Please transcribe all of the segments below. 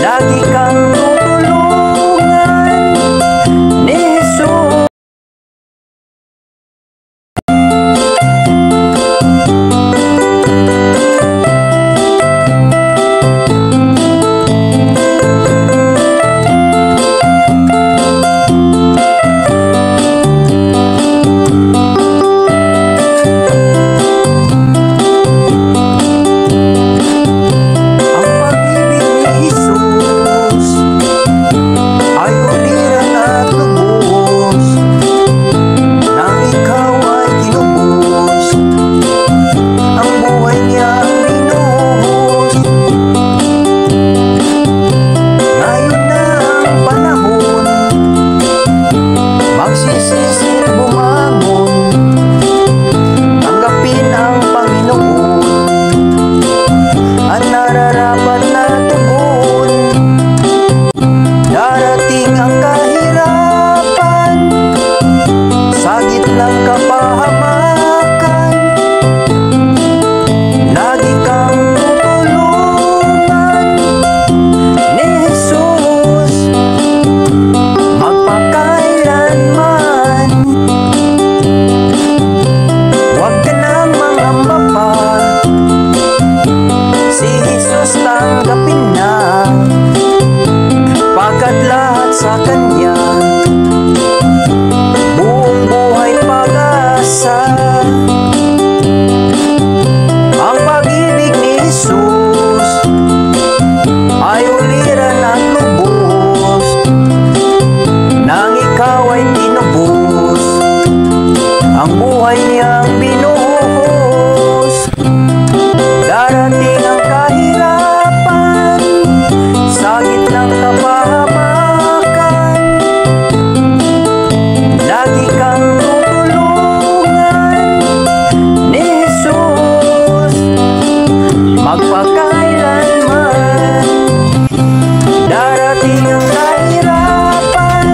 lagi kang tutulungan ni Jesus. Sa Kanya buong buhay pag-asa. Ang pag-ibig ni Jesus ay uliran at lubos, nang ikaw ay tinubos, ang buhay niyang binuhos. Darating ang kahirapan sa gitnang kapahamakan, magpakailanman. Darating ang kahirapan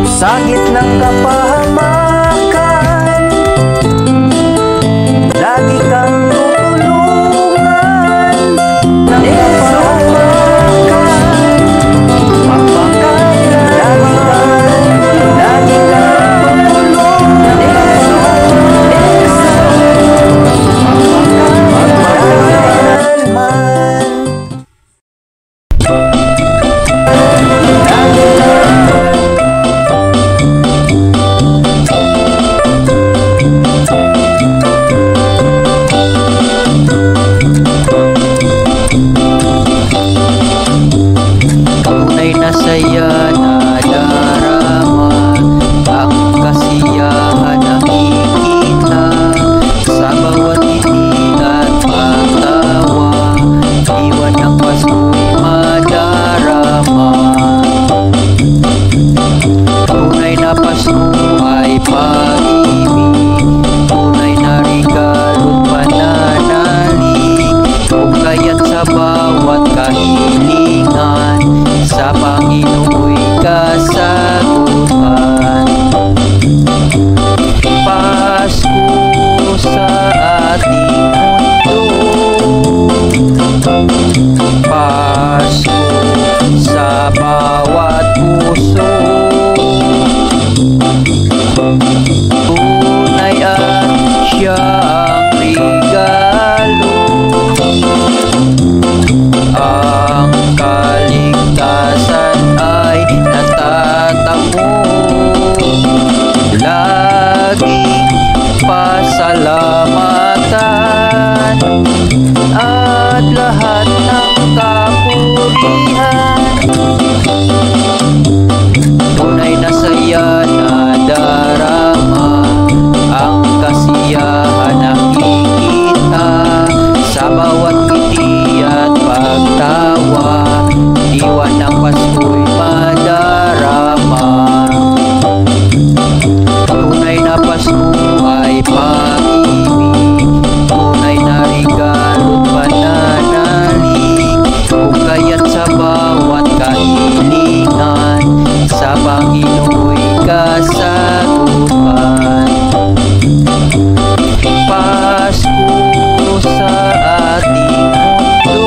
sa gitnang kapahamakan, lagi kang tutulungan ng kapahamakan. Magpakailanman, lagi kang tutulungan ng saya na darama, ang kasiyahan nakikita sa bawat ngiti at pagtawa. Iwan ng Pasko'y madarama. Tunay na Pasko ay pag-ibig, tunay na regalo't pananalig, kung kaya't sa bawat kahilingan, sa Panginoo'y kasagutan. Pasko sa ating mundo, Pasko sa bawat puso. Tunay at siyang regalo, ang kaligtasan ay natatamo. Laging pasalamatan at lahat ng kapurihan. Tunay na saya na darama, ang kasiyahan nakikita sa bawat ngiti at pagtawa. Iwan ng Pasko'y madarama. Tunay na Pasko ay pag-ibig, tunay na regalo't pananalig, kung kaya't sa bawat kahilingan, sa Panginoo'y kasagutan. Pasko sa ating mundo,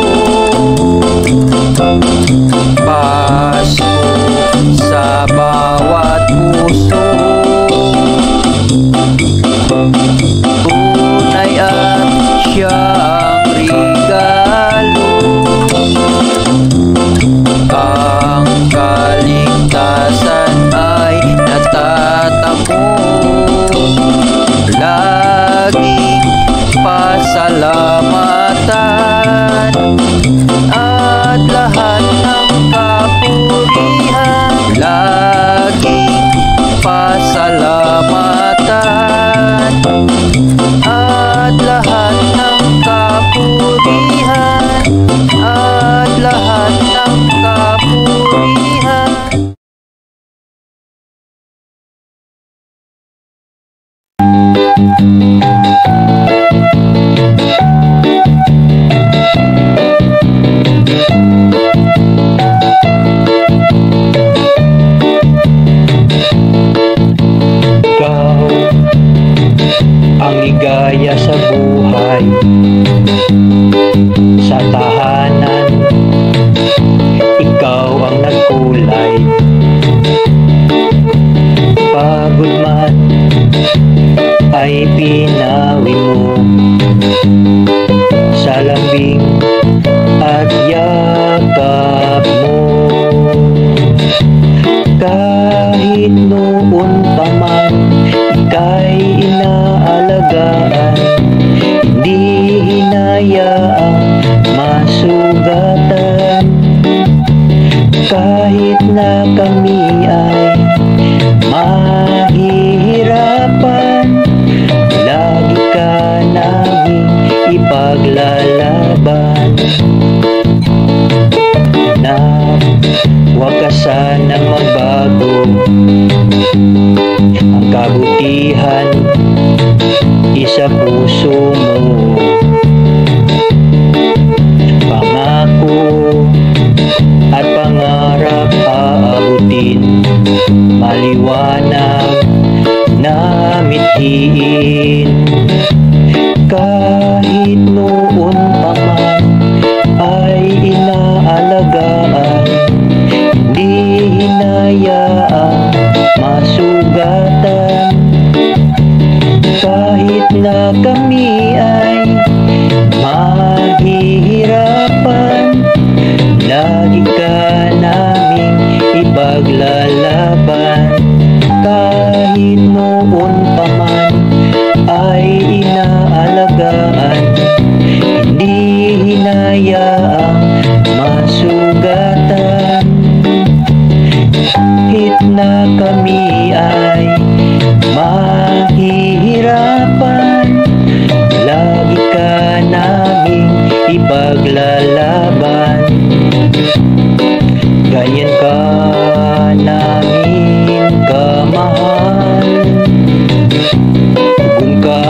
na huwag ka sana magbago. Ang kabutihan isa puso mo, pangako at pangarap aabutin, maliwanag na mithiin. Kahit noon pa man ay inaalagaan, hindi hinayaang masugatan. Kahit na kami ay mahihirapan, lagi ka naming ipaglalaban. Kahit noon pa man ay inaalagaan, hindi hinayaang masugatan. Kahit na kami ay mahihirapan, lagi ka naming ipaglalaban. Ganyan ka namin kamahal, tugon ka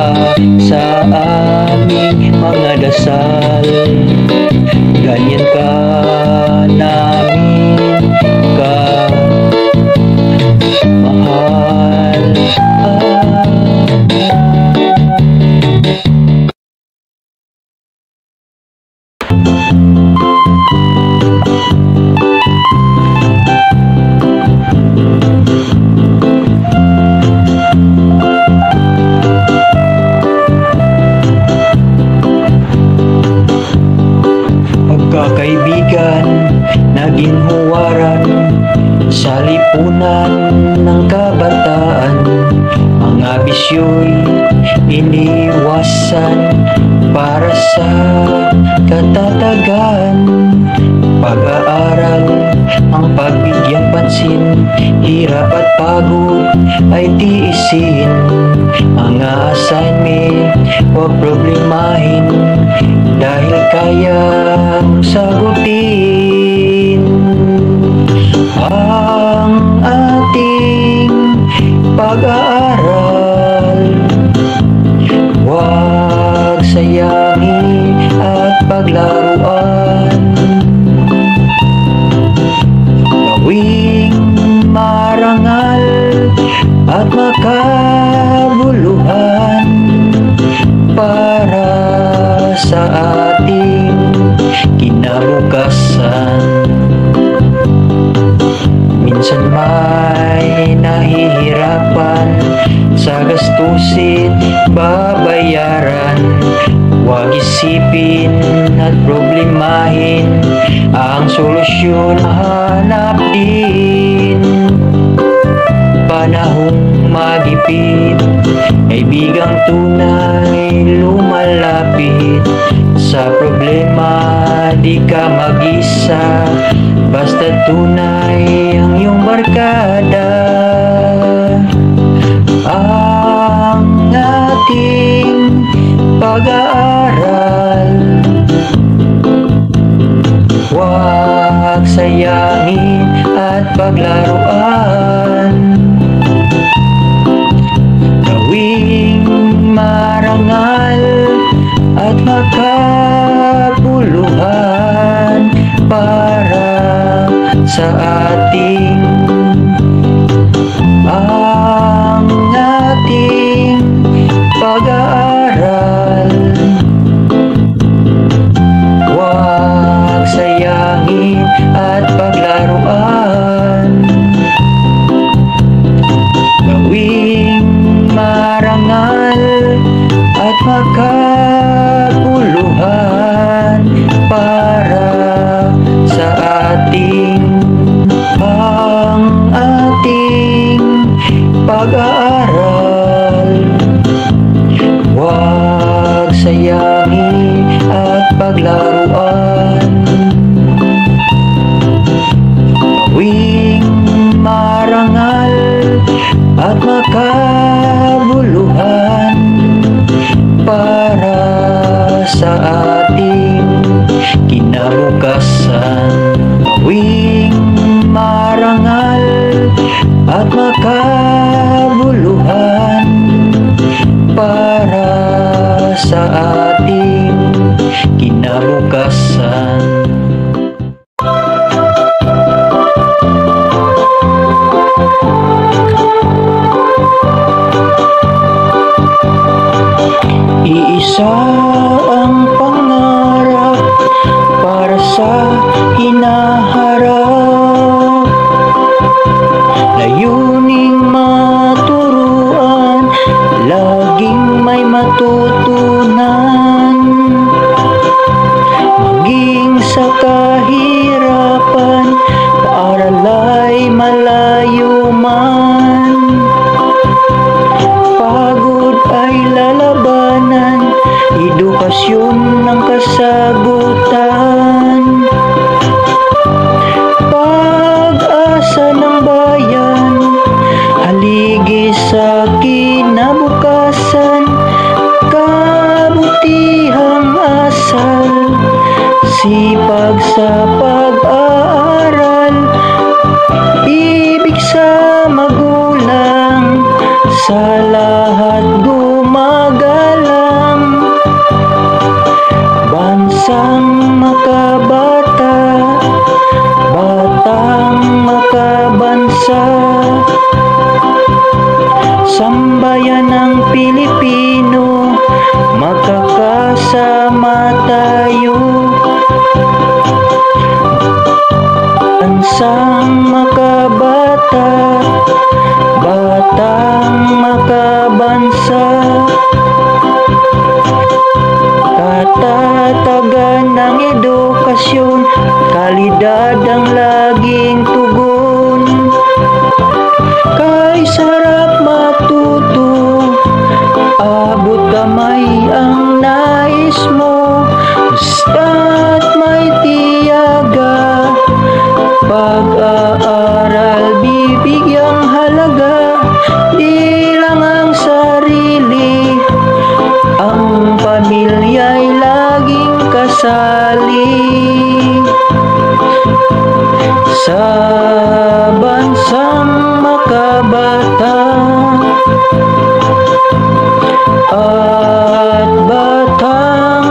sa aming mga dasal. Ganyan ka namin kamahal. Pagkakaibigan, naging huwaran sa lipunan ng kabataan. Mga bisyo'y iniwasan para sa katatagan. Pag-aaral ang pagbigyan pansin, hirap at pagod ay tiisin. Mga assignment huwag problemahin, dahil kayang sagutin. Ang ating pag-aaral huwag sayangin at paglaruan. Gawing marangal at makabuluhan para sa ating kinabukasan. Minsan may nahihirapan, sa gastusin babayaran. Huwag isipin at problemahin, ang solusyon hanap din. Panahong magipit, kaibigang tunay lumalapit. Sa problema di ka mag-isa, basta tunay ang iyong barkada. Ang ating pag-aaral huwag sayangin at paglaruan. Gawing marangal at makabuluhan para sa ating pag-aaral. Huwag sayangin at paglaruan. Gawing marangal at makabuluhan para sa ating pag-aaral. Huwag sayangin at paglaruan. Gawing marangal at makabuluhan para sa ating kinabukasan. matutunan. Maging sa kahirapan, paaral ay malayo man. Pagod ay lalabanan, edukasyon ng kasagutan. Pag-asa ng bayan, haligi sa kinabukasan. Kabutihang asal, sipag sa pag-aaral. Ibig sa magulang, sa lahat gumagalang. Bansang makabata, batang makabansa. Sambayan ng Pilipino, magkakasama tayo. Bansang makabata, batang makabansa. Katatagan ng edukasyon, kalidad ang laging tugon. Kay sarap matuto, abot kamay ang nais mo. Basta't may tiyaga, pag-aaral bibigyang halaga. Di lang ang sarili, ang pamilya'y laging kasali. Sa bansang makabata at batang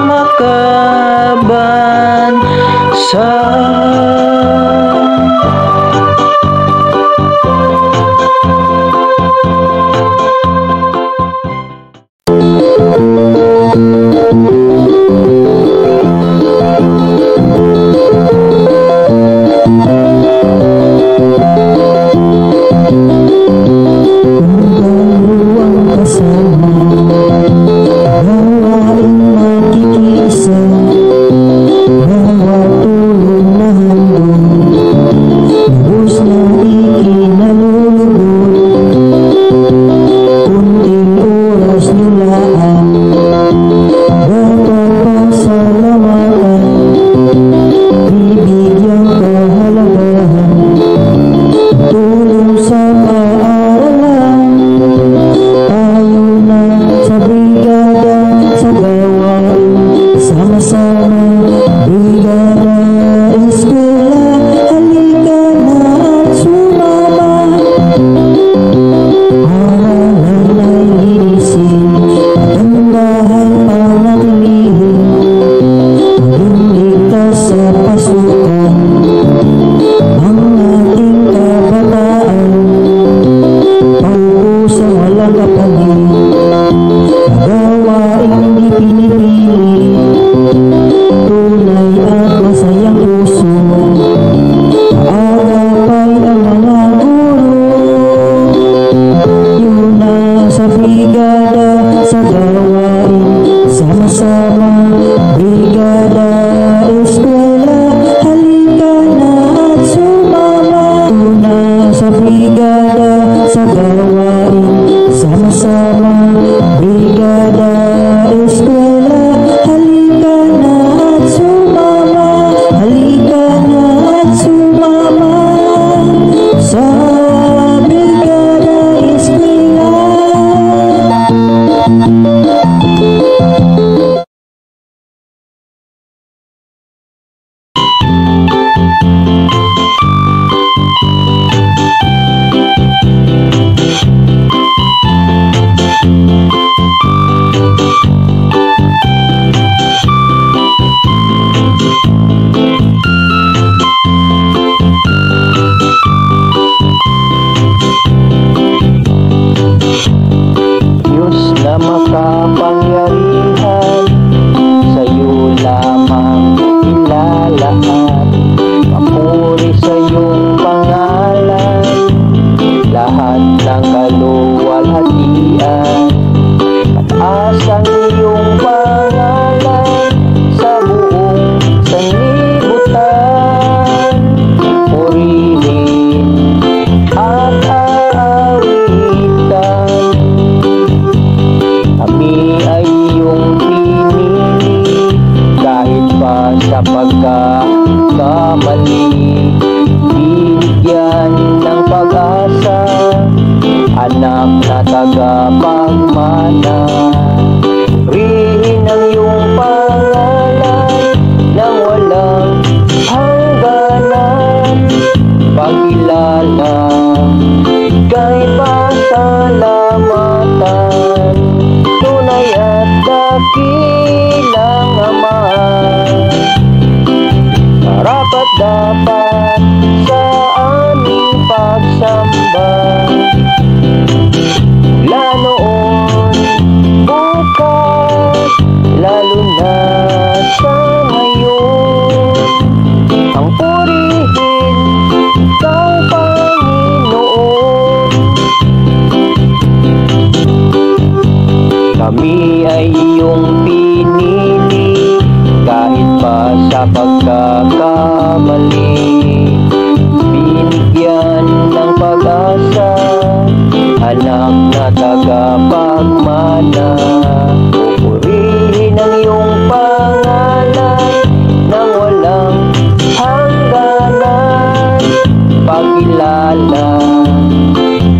ala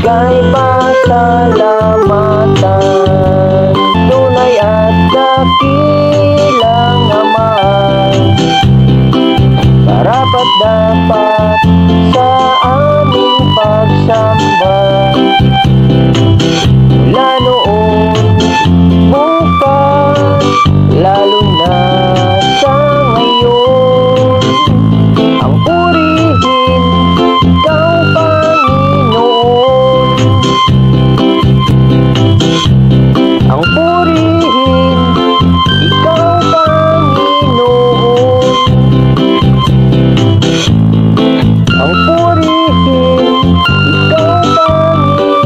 kay pasalamatan, tunay at dakilang naman, karapat dapat sa aming pagsamba. Mula noon, bukas, lalo na sa ngayon, ang purihin ikaw, Panginoon. Ang purihin ikaw, Panginoon. Ang purihin ikaw, Panginoon.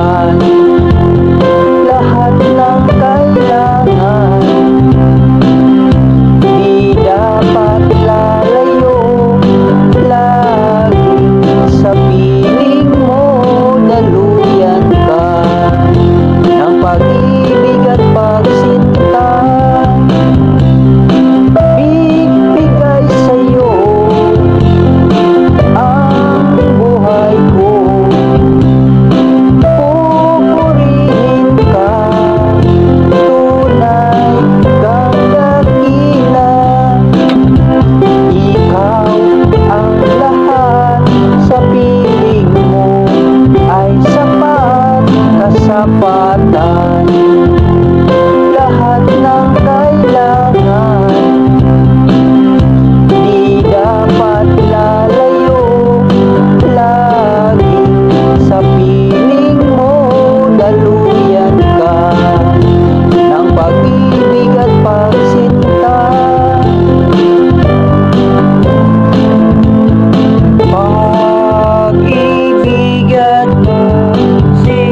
sapatan. Lahat ng kailangan, di dapat lalayo. Lagi sa piling mo, daluyan ka ng pag-ibig at pagsinta. Bibigay sa'yo ang buhay ko. Pupurihin ka, tunay kang dakila. Ikaw ang lahat, sa piling mo ay sapat, kasapatan. Lahat ng kailangan, di dapat lalayo. Lagi sa piling mo, daluyan ka ng pag-ibig at pagsinta. Pag-ibig at pagsinta.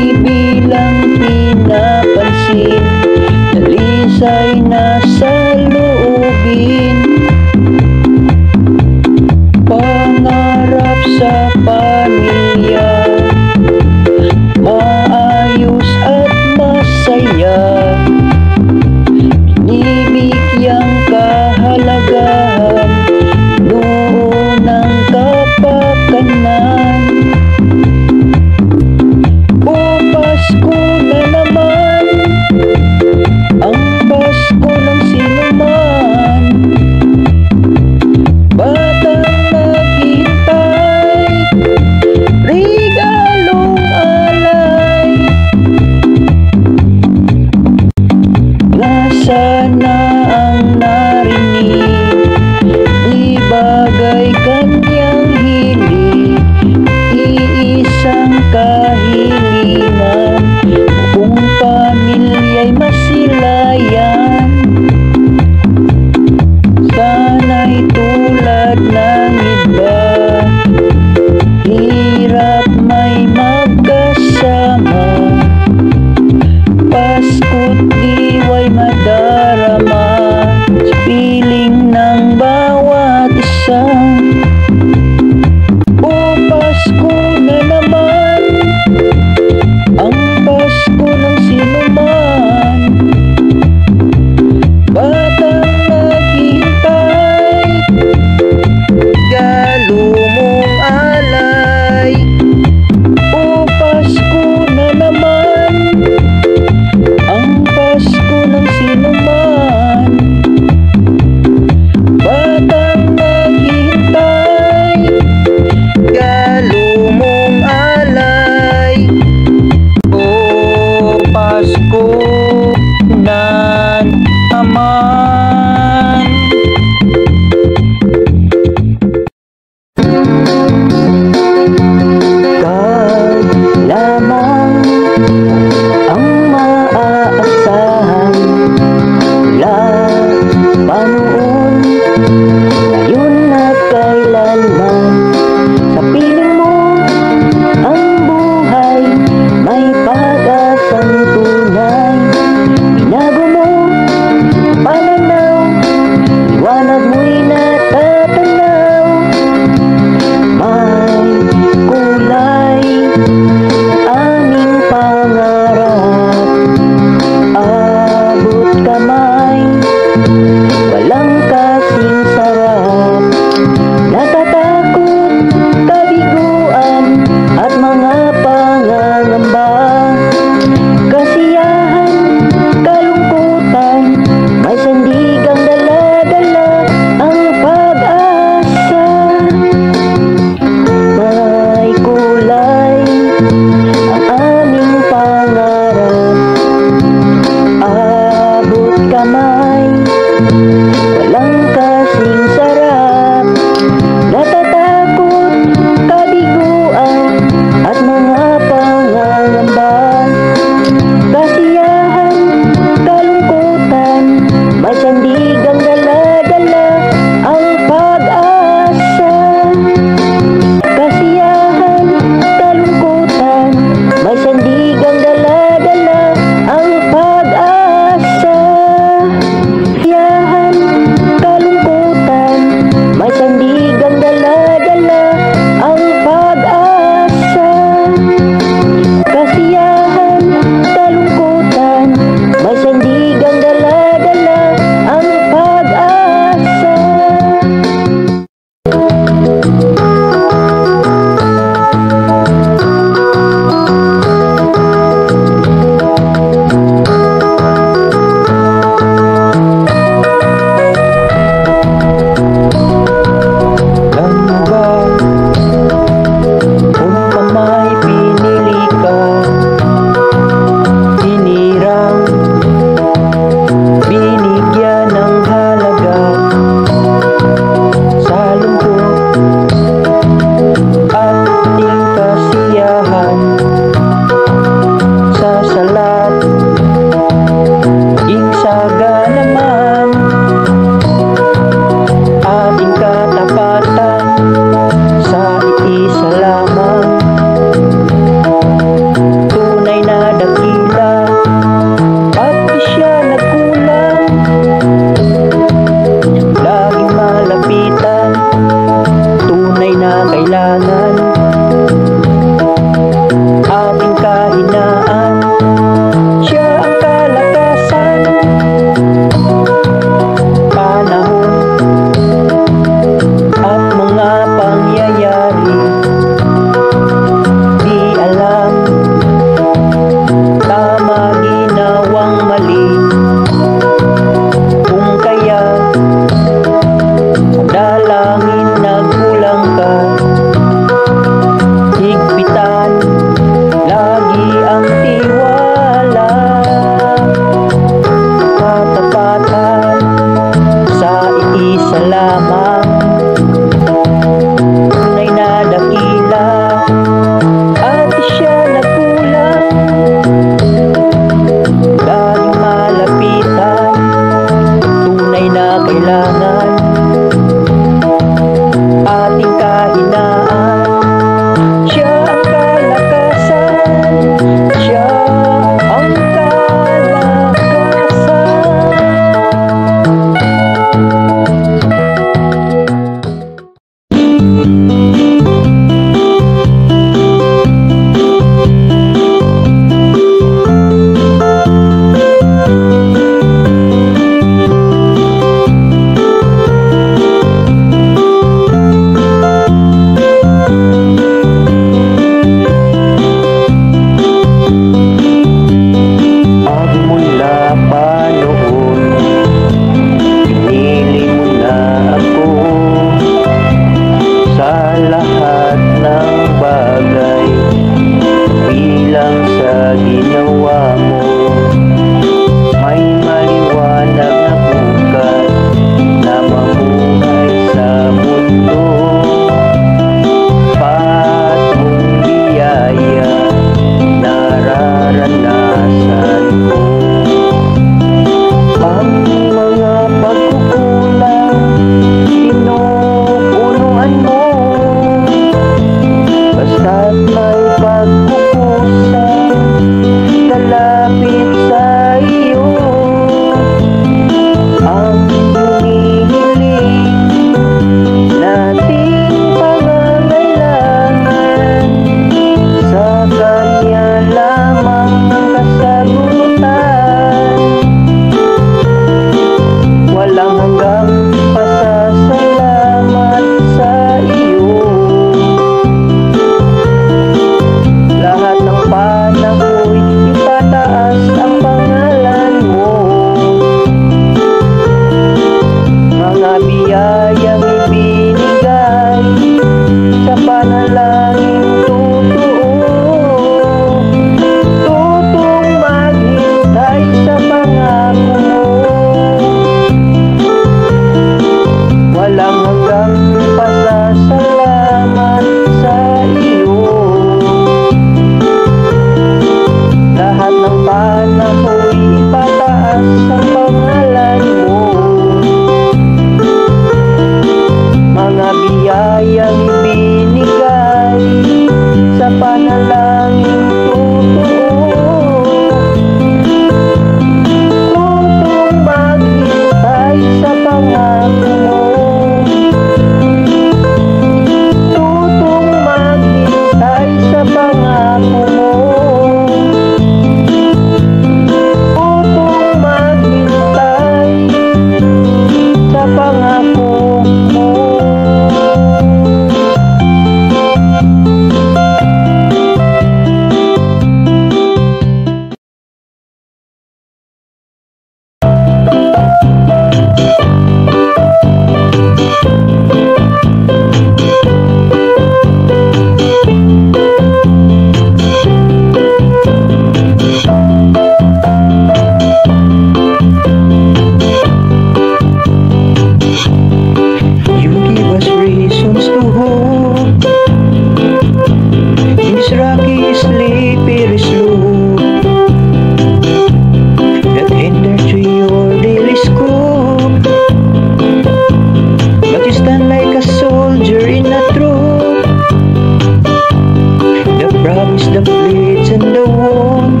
promise the blades and the wand.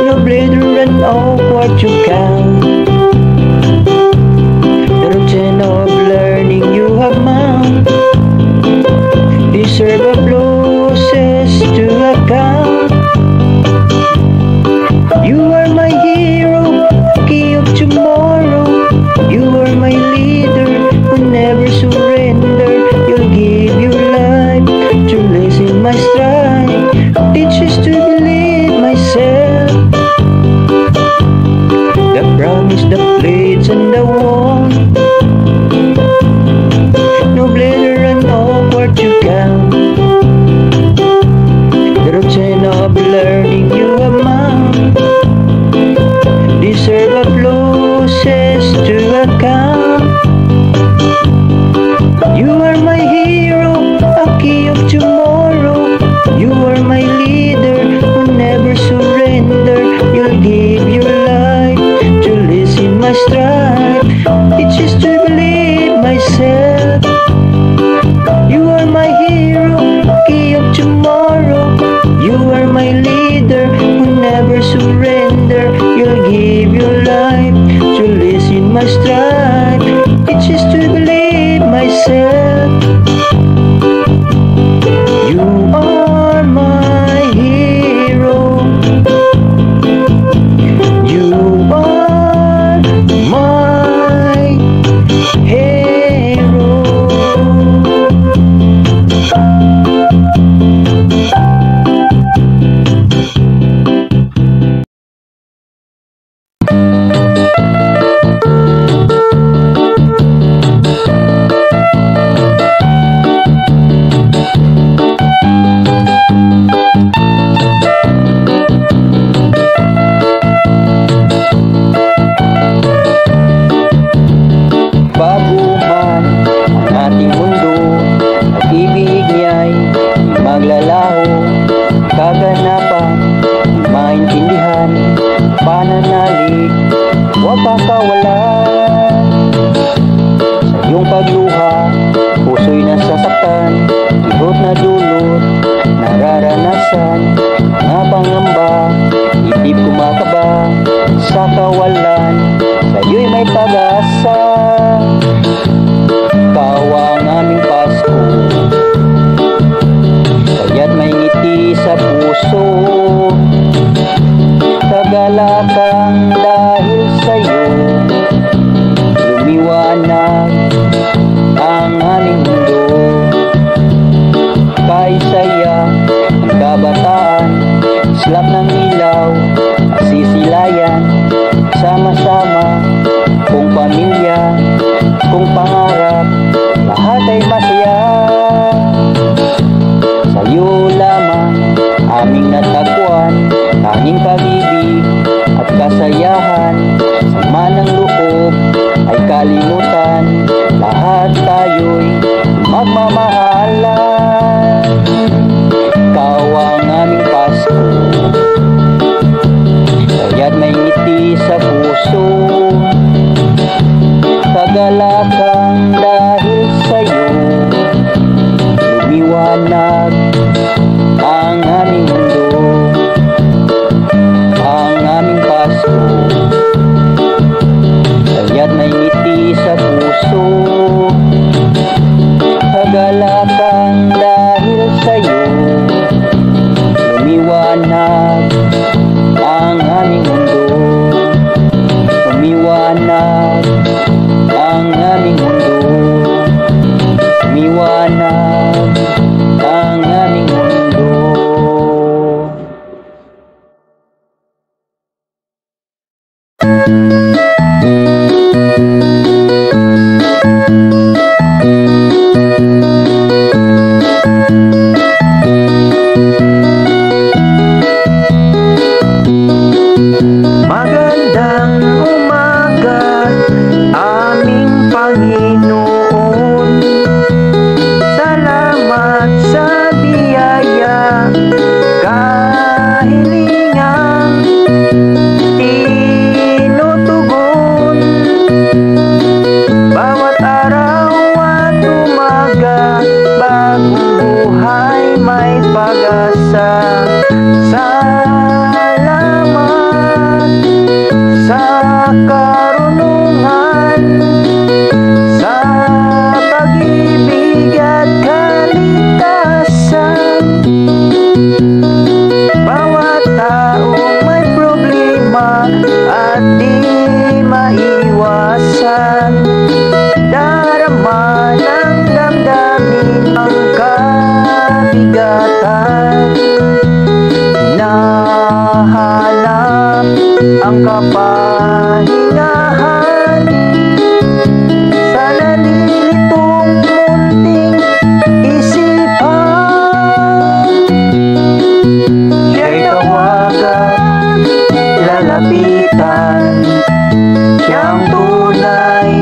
No blader and awkward you count. The routine of learning you have found deserve applauses to account. You are my hero, key of tomorrow. You are my leader who never surrender. You'll give your life to listen my stride. Teach us to believe myself. The promise, the blades and the wand. No blader and awkward you count. The routine of learning you have found deserve applauses to account. You are my hero, a key of tomorrow. You are my leader who never surrender. You'll give your life to listen my stride. It's just to believe myself. You are my hero, key of tomorrow. You are my leader who never surrender. You'll give your life to listen my stride. It's just to believe myself. You are my hero. You are my hero. Bago man ang ating mundo, pag-ibig niya'y maglalaho. Kaganapan, maintindihan, pananalig, huwag pakawalan. Sa iyong pagluha, puso'y nasasaktan, ihot na dulot, nararanasan, mga pangamba, isip kumakaba, sa kawalan, sa iyo'y may pag-asa. Ikaw ang aming Pasko, kaya't may ngiti sa puso. Kagalakang dahil sa'yo, lumiwanag ang aming mundo. Kay saya ang kabataan, islap ng ilaw, sisilayan, sama-sama, kung pamilya, kung pangarap, lahat ay masaya. Sa'yo lamang aming natagpuan, tanging pag-ibig at kasayahan. Sama ng loob ay kalimutan, lahat tayo'y magmamahalan. Ikaw ang aming Pasko, kaya't may ngiti sa puso. Kagalakang dahil sa'yo, lumiwanag ang aming mundo. Salamat sa karunungan, sa pag-ibig at kaligtasan. Bawat taong may problema at di maiwasan, darama ng damdamin ang kabigatan. Hinahanap ang kapahingahan sa nalilitong munting isipan. Siya'y tawagan, lalapitan, siyang tunay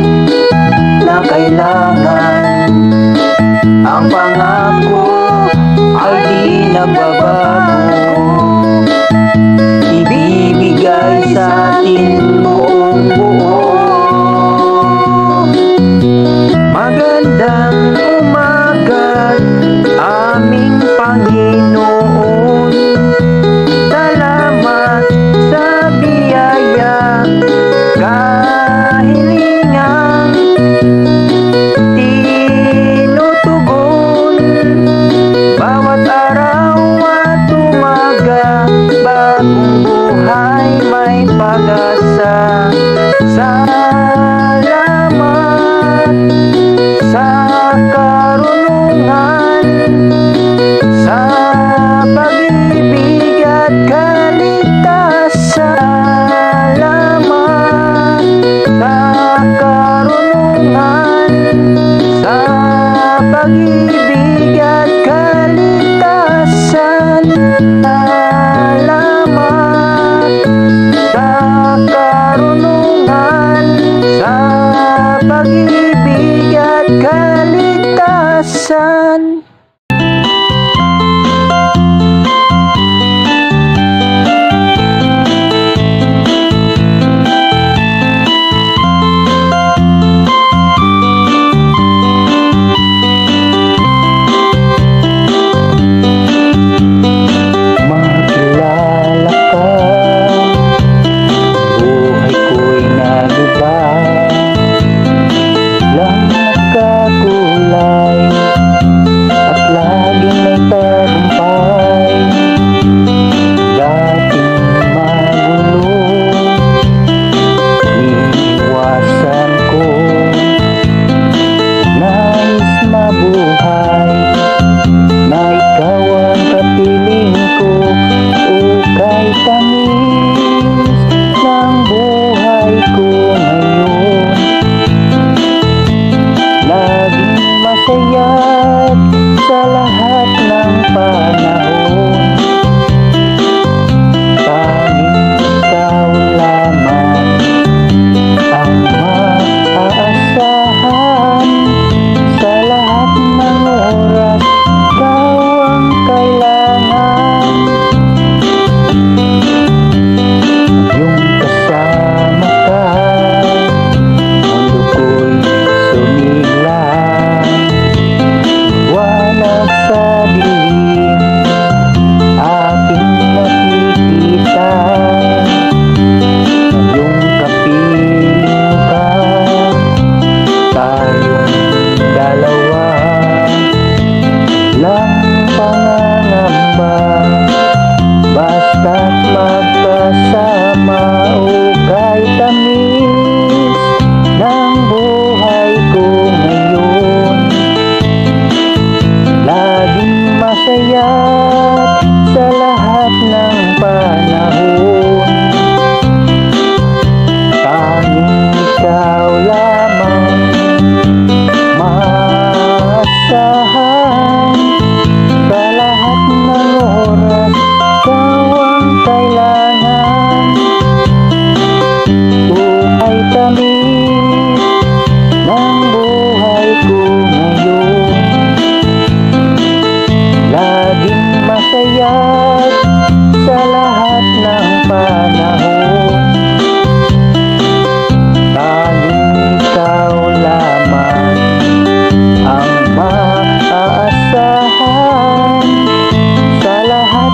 na kailangan. Ang pangako ay di nagbabago, ibibigay sa atin buong buo. Magandang umaga, aming Panginoon. Salamat sa biyaya, kahilingan tinutugon. Bawat araw at umaga, bagong buhay may pag-asa. Salamat sa karunungan, sa pag-ibig at kaligtasan. Salamat sa karunungan, sa pag-ibig at kaligtasan. Salamat sa karunungan, sa pag-ibig at kaligtasan. Makilala ka, buhay ko'y nagiba, lang nagkakulay at laging may tagumpay. Dating magulo, iniwasan ko, nais mabuhay na ikaw ang kapiling ko. Ukay tamis ng buhay ko ngayon, laging masaya sa lahat ng panahon. Tanging ikaw lamang ang maaasahan sa lahat ng oras. Ikaw ang kailangan. Yung kasama ka, mundo ko'y sumilang. Wala sa dilim, aking nakikita. Yung kapiling ka, tayong dalawa. Lang pangangamba, basta't magkasama. Ukay tamis ng buhay ko ngayon, laging masaya sa lahat ng panahon. Tanging ikaw lamang maasahan sa lahat ng oras. Ikaw ang kailangan. Ukay tamis ng buhay ko ngayon, laging masaya sa lahat ng panahon. Tanging ikaw lamang ang maaasahan sa lahat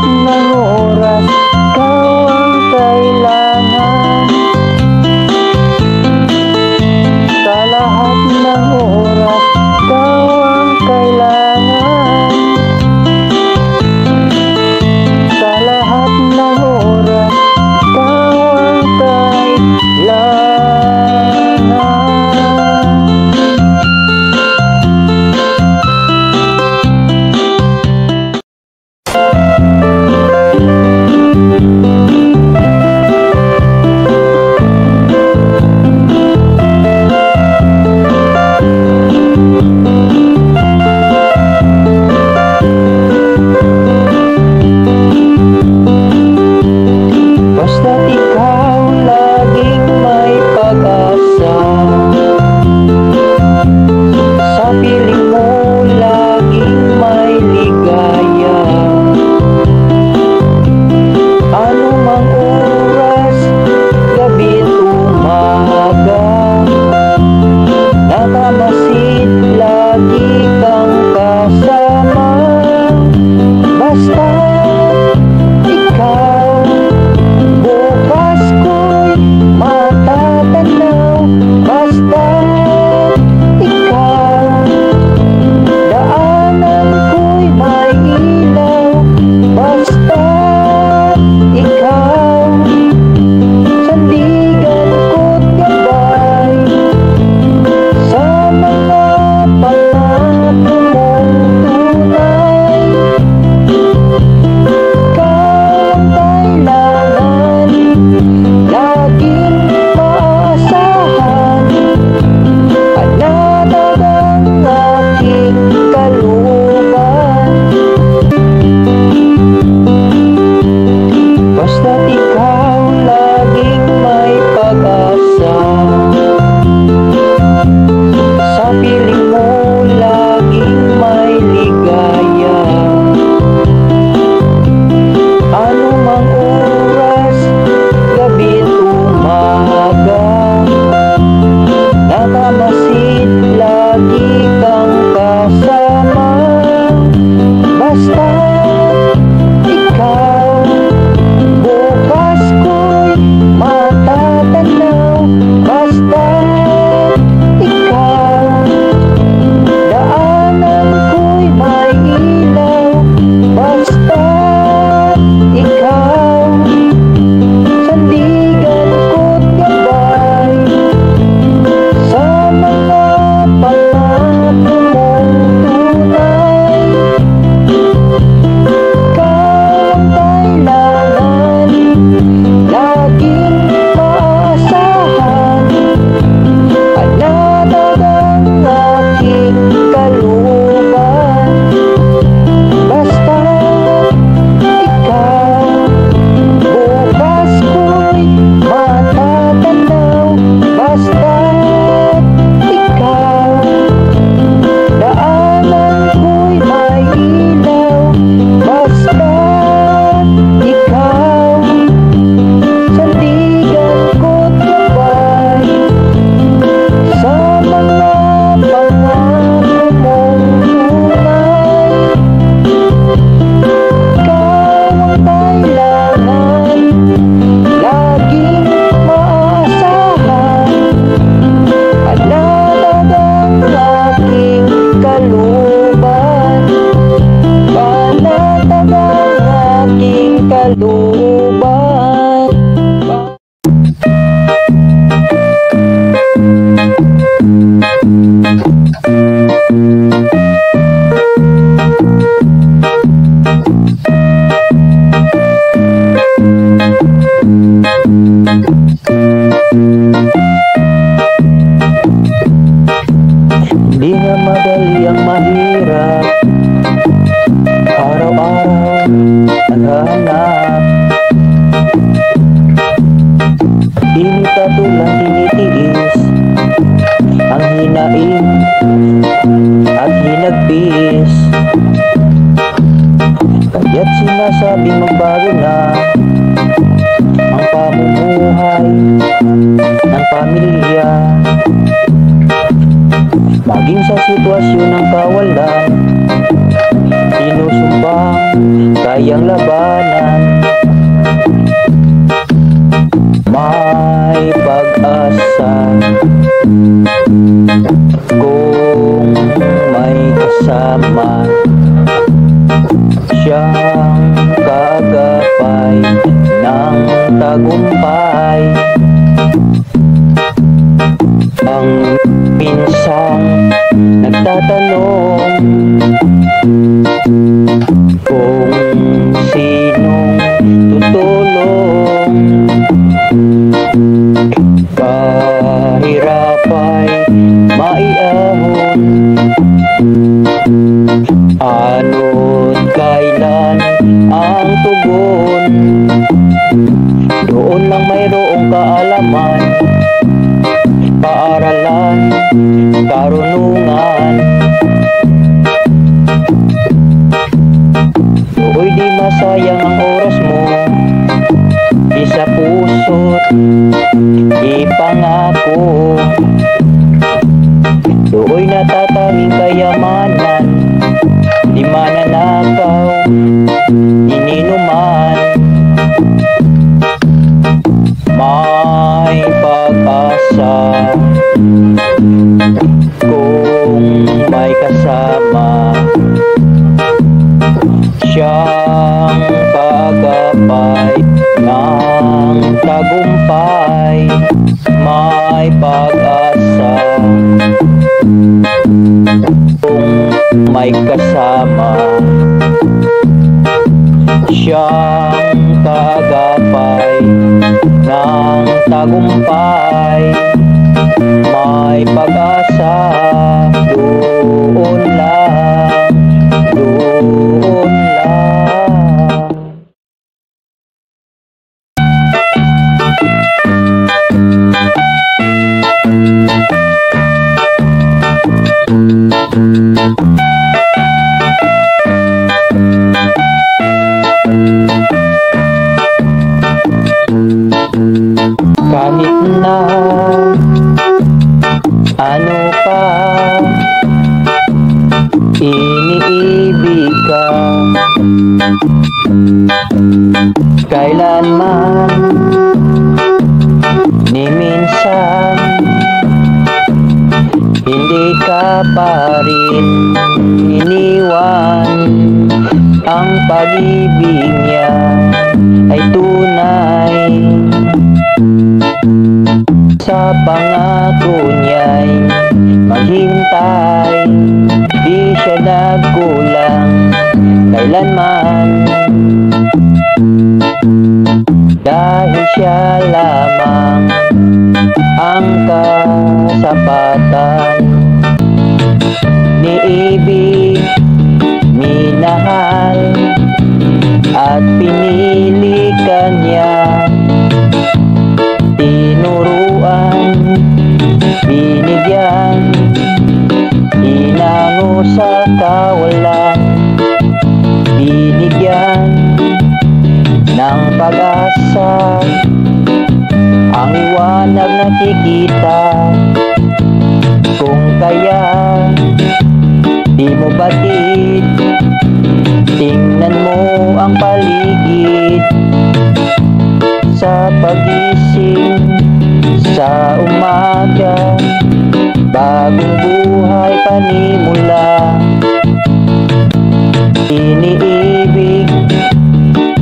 sinasabing magbago na ang pamumuhay ng pamilya, maging sa sitwasyon ng kawalan, sinusumbang kayang labanan. May pag-asa kung may kasama siyang kaagapay ng tagumpay. Ang minsang nagtatanong kung sinong tutulong, kahirap ay maiahon, ano't kailan ang tugon. Doon lang mayroong kaalaman, paaralan, karunungan. Do'y di masayang ang oras mo, di sa puso't ipangako. Do'y natatanging kayamanan, di mananakaw, ininuman. May pag-asa kung may kasama siyang pagapay ng tagumpay. May pag-asa kung may kasama siyang kagapay ng tagumpay. May pag-asa, doon lang, doon lang. Kahit na ano pa iniibig ka, kailanman ni minsan hindi ka pa rin iniwan. Ang pag-ibig niya ay tunay, sa pangako niya'y maghintay. Di siya nagkulang kailanman, dahil siya lamang ang kasapatan. Niibig, minahal at pinili ka niya, tinuruan, binigyan, inango sa kawalan, binigyan ng pag-asa. Ang liwanag nakikita, kung kaya di mo batid, tingnan mo ang paligid. Sa pagising sa umaga, bagong buhay panimula. Iniibig,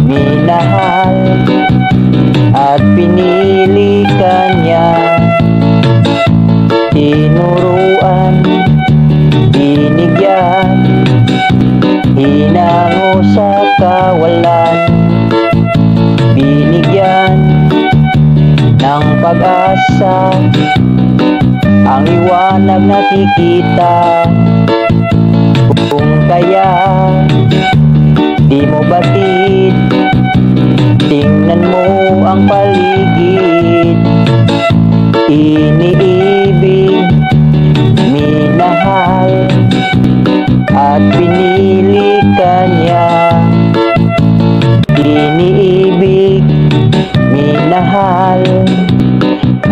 minahal at pinili ka niya, tinuruan, binigyan, hinango sa kawalan, binigyan ng pag-asa. Ang liwanag nakikita, kung kaya di mo batid, tingnan mo ang paligid. Iniibig, minahal at pinili ka niya, minahal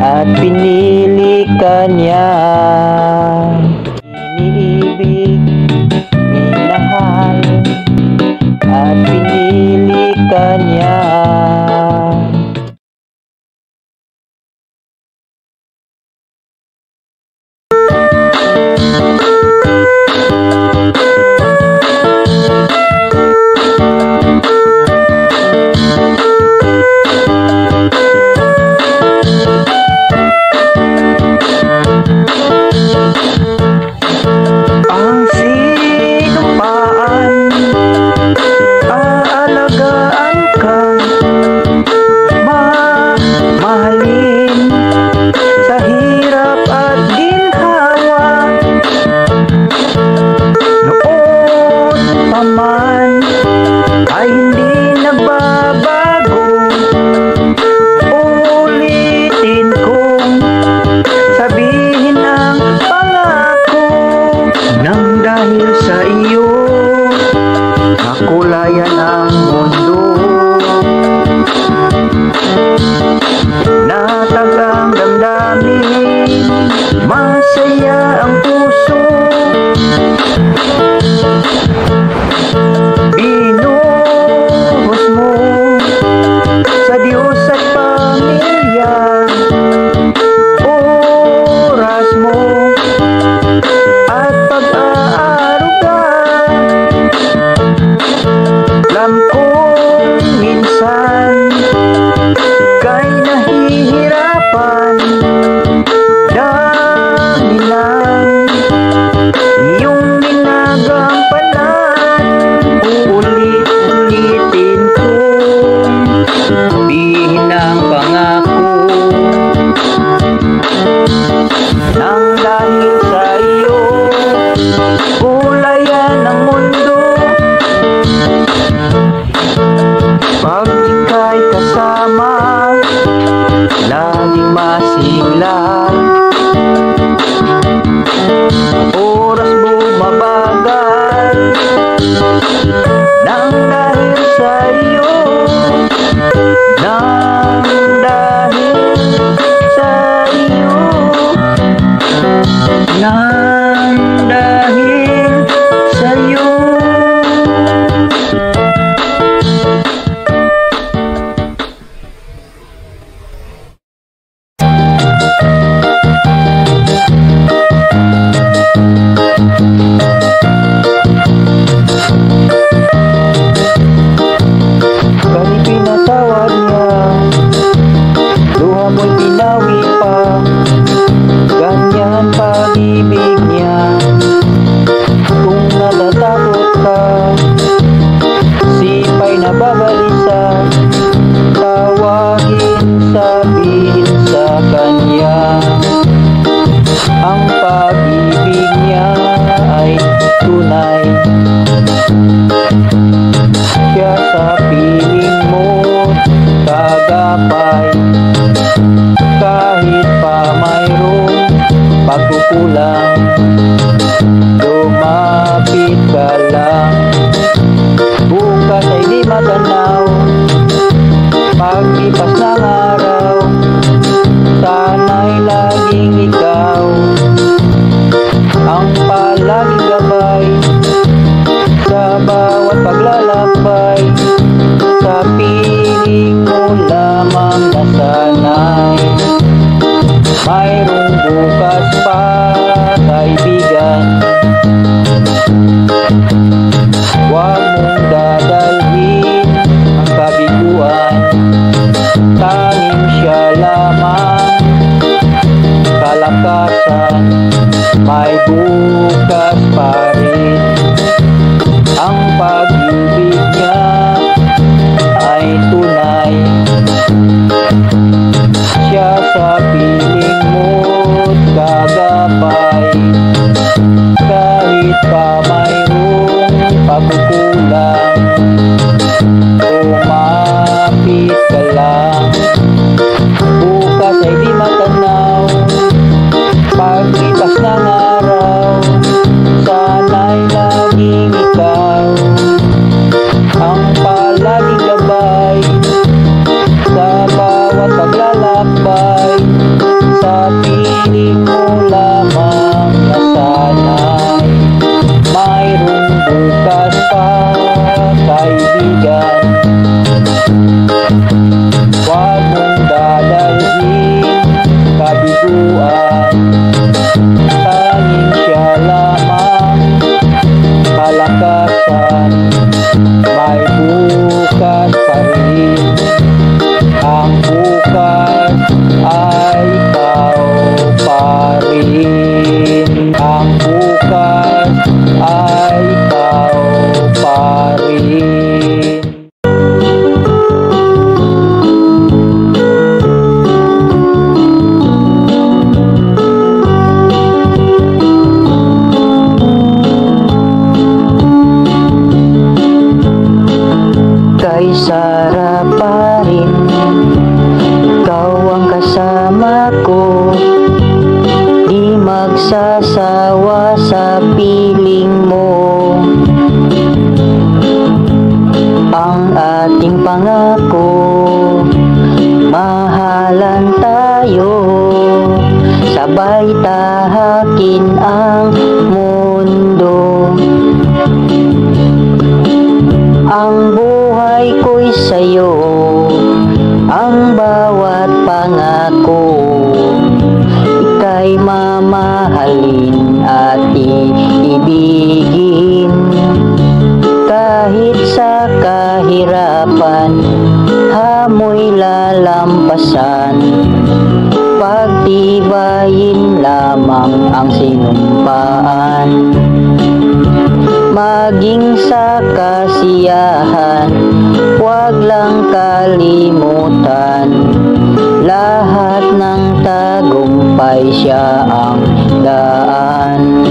at pinili ka niya. Iniibig, minahal at pinili ka niya. Ay hindi nagbabago, ulitin kong sabihin ang pangako. Nang dahil sa iyo, nakulayan ang mundo, natag ang damdamin, masaya ang puso. Binuhos mo sa Diyos at pamilya, oras mo at pag-aaruga. Alam kong minsan ka'y nahihirapan dahil lang iyong ginagampanan. Ulit-ulitin kong sabihin ang pangako. Nang dahil sa iyo, kulayan ang mundo. Pag ika'y kasama, laging masigla. Oras bumabagal, nang dahil sa iyo, nang dahil sa iyo, nang dahil sa iyo. Kani pinatawad niya, luha mo'y pinawi pa, ganyan pag-ibig niya. Kung natatakot ka, sipay na babalisa, tawagin, sabihin sa kanya. Ang pag-ibig niya ay tunay, siya sa piling mo kagapay. Kahit pa mayroong pagkukulang, lumapit ka lang. Bukas ay di matanaw, paglipas ng araw, sana'y laging ikaw ang palaging gabay sa bawat paglalakbay. Sa piling mo lamang nasanay, mayroong bukas pa, kaibigan. Huwag mong dadalhin ang kabiguan, tanging siya lamang kalakasan. May bukas pa rin ang pag-ibig niya. kaibigan. Huwag mong dadalhin kabiguan, tanging siya lamang kalakasan. May bukas pa rin, ang bukas ay ikaw pa rin. Ang bukas ay ikaw pa rin. Kay sarap pa rin, ikaw ang kasama ko. Di magsasawa sa piling mo. Ang ating pangako, mahalan tayo, sabay tahakin ang mundo. Ang buhay ko'y sa'yo, ang bawat pangako, ika'y mamahalin at iibigin. Kahit sa kahirapan, hamoy lalampasan, pagtibayin lamang ang sinumpaan. Maging sa kasiyahan, huwag lang kalimutan, lahat ng tagumpay siya ang daan.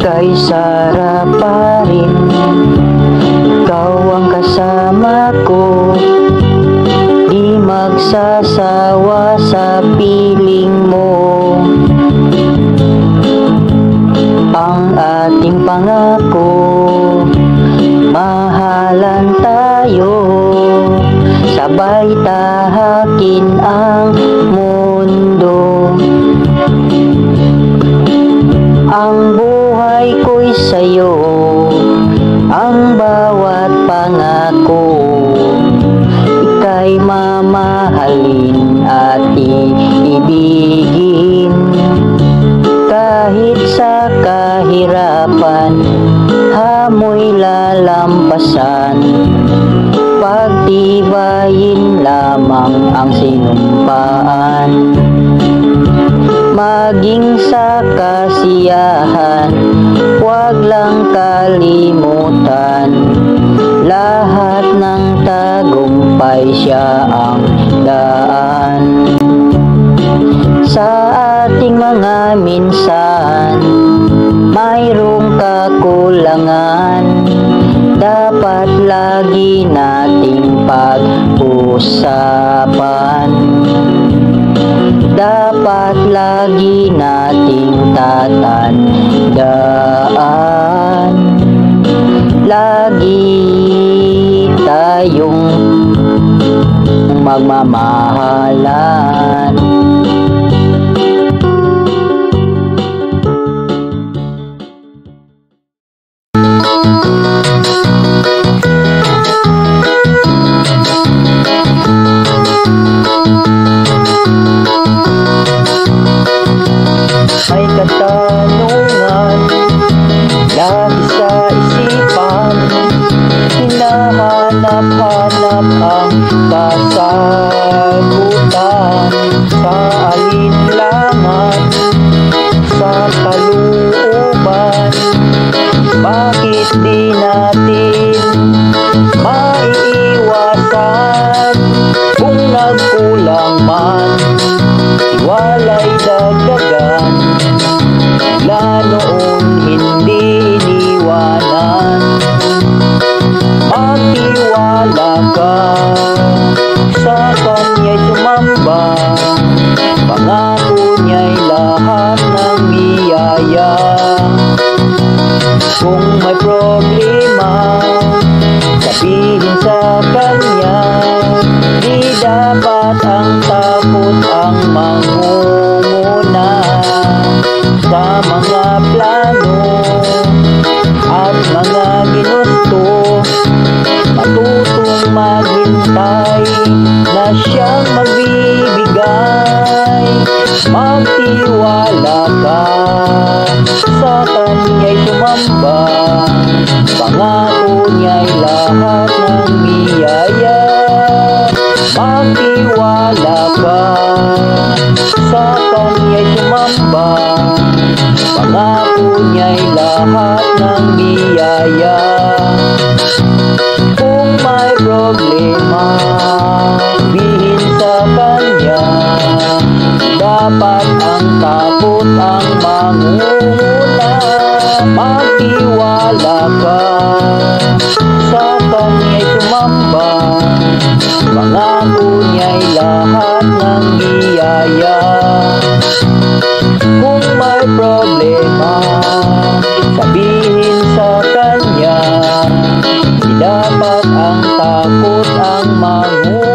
Kay sarap pa rin, ikaw ang kasama ko. Di magsasawa sa piling mo. Ang ating pangako, mahalan tayo, sabay tahakin ang mundo. Ang buhay ko'y sa'yo, ang bawat pangako, ika'y mamahalin at iibigin. Kahit sa kahirapan, hamoy lalampasan, pagtibayin lamang ang sinumpaan. Maging sa kasiyahan, huwag lang kalimutan, lahat ng tagumpay siya ang daan. Sa ating mga minsan, mayroong kakulangan, dapat lagi nating pag-usapan. Dapat lagi nating tatandaan, lagi tayong magmamahalan. May katanungan lagi sa isipan, hinahanap-hanap ang kasagutan sa alinlangan sa kalooban. Bakit di natin maiiwasan kung nagkulang man, iwalay dagdagan, mula noon hindi iniwanan. Magtiwala ka, sa Kanya'y tumamba, pangako Niya'y lahat ng biyaya. Kung may problema, sabihin sa Kanya, di dapat ang takot ang mangunguna. ka, sa kanya'y tumamba. Pangako niya'y lahat ng biyaya. Magtiwala ka, sa kanya'y tumamba. Pangako niya'y lahat ng biyaya. Kung may problema, bihin sa kanya. Dapat ang takot ang mangunguna. Magtiwala ka, sa kanya'y tumamba. Pangako niya'y lahat ng biyaya. Kung may problema, sabihin sa kanya. Di dapat ang takot ang mangunguna.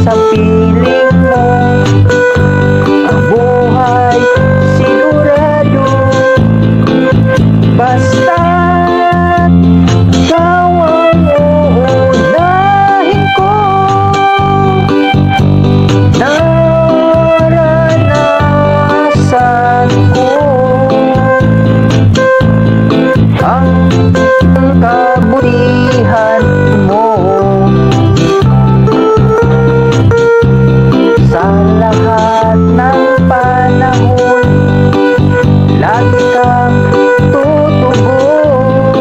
Sa piling mo, ang buhay sigurado. Basta't ikaw ang uunahin ko. Naranasan ko ang kabutihan mo. Sa lahat ng panahon, lagi kang tutugon.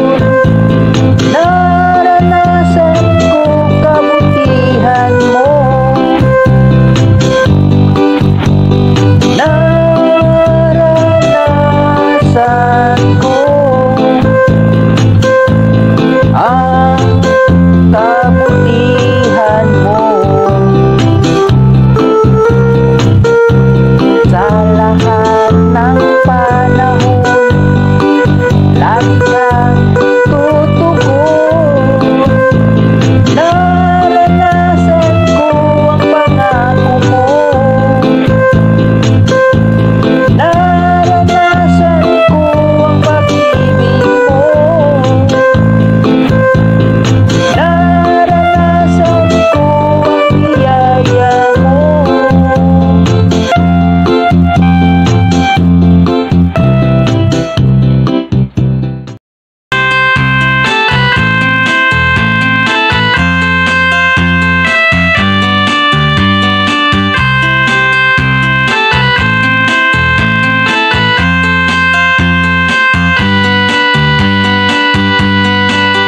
Naranasan ko kabutihan mo. Naranasan ko ang kabutihan mo. Sa lahat ng panahon, lagi kang tutugon. Naranasan ko ang pangako mo. Naranasan ko ang pag-ibig mo. Naranasan ko ang biyaya mo.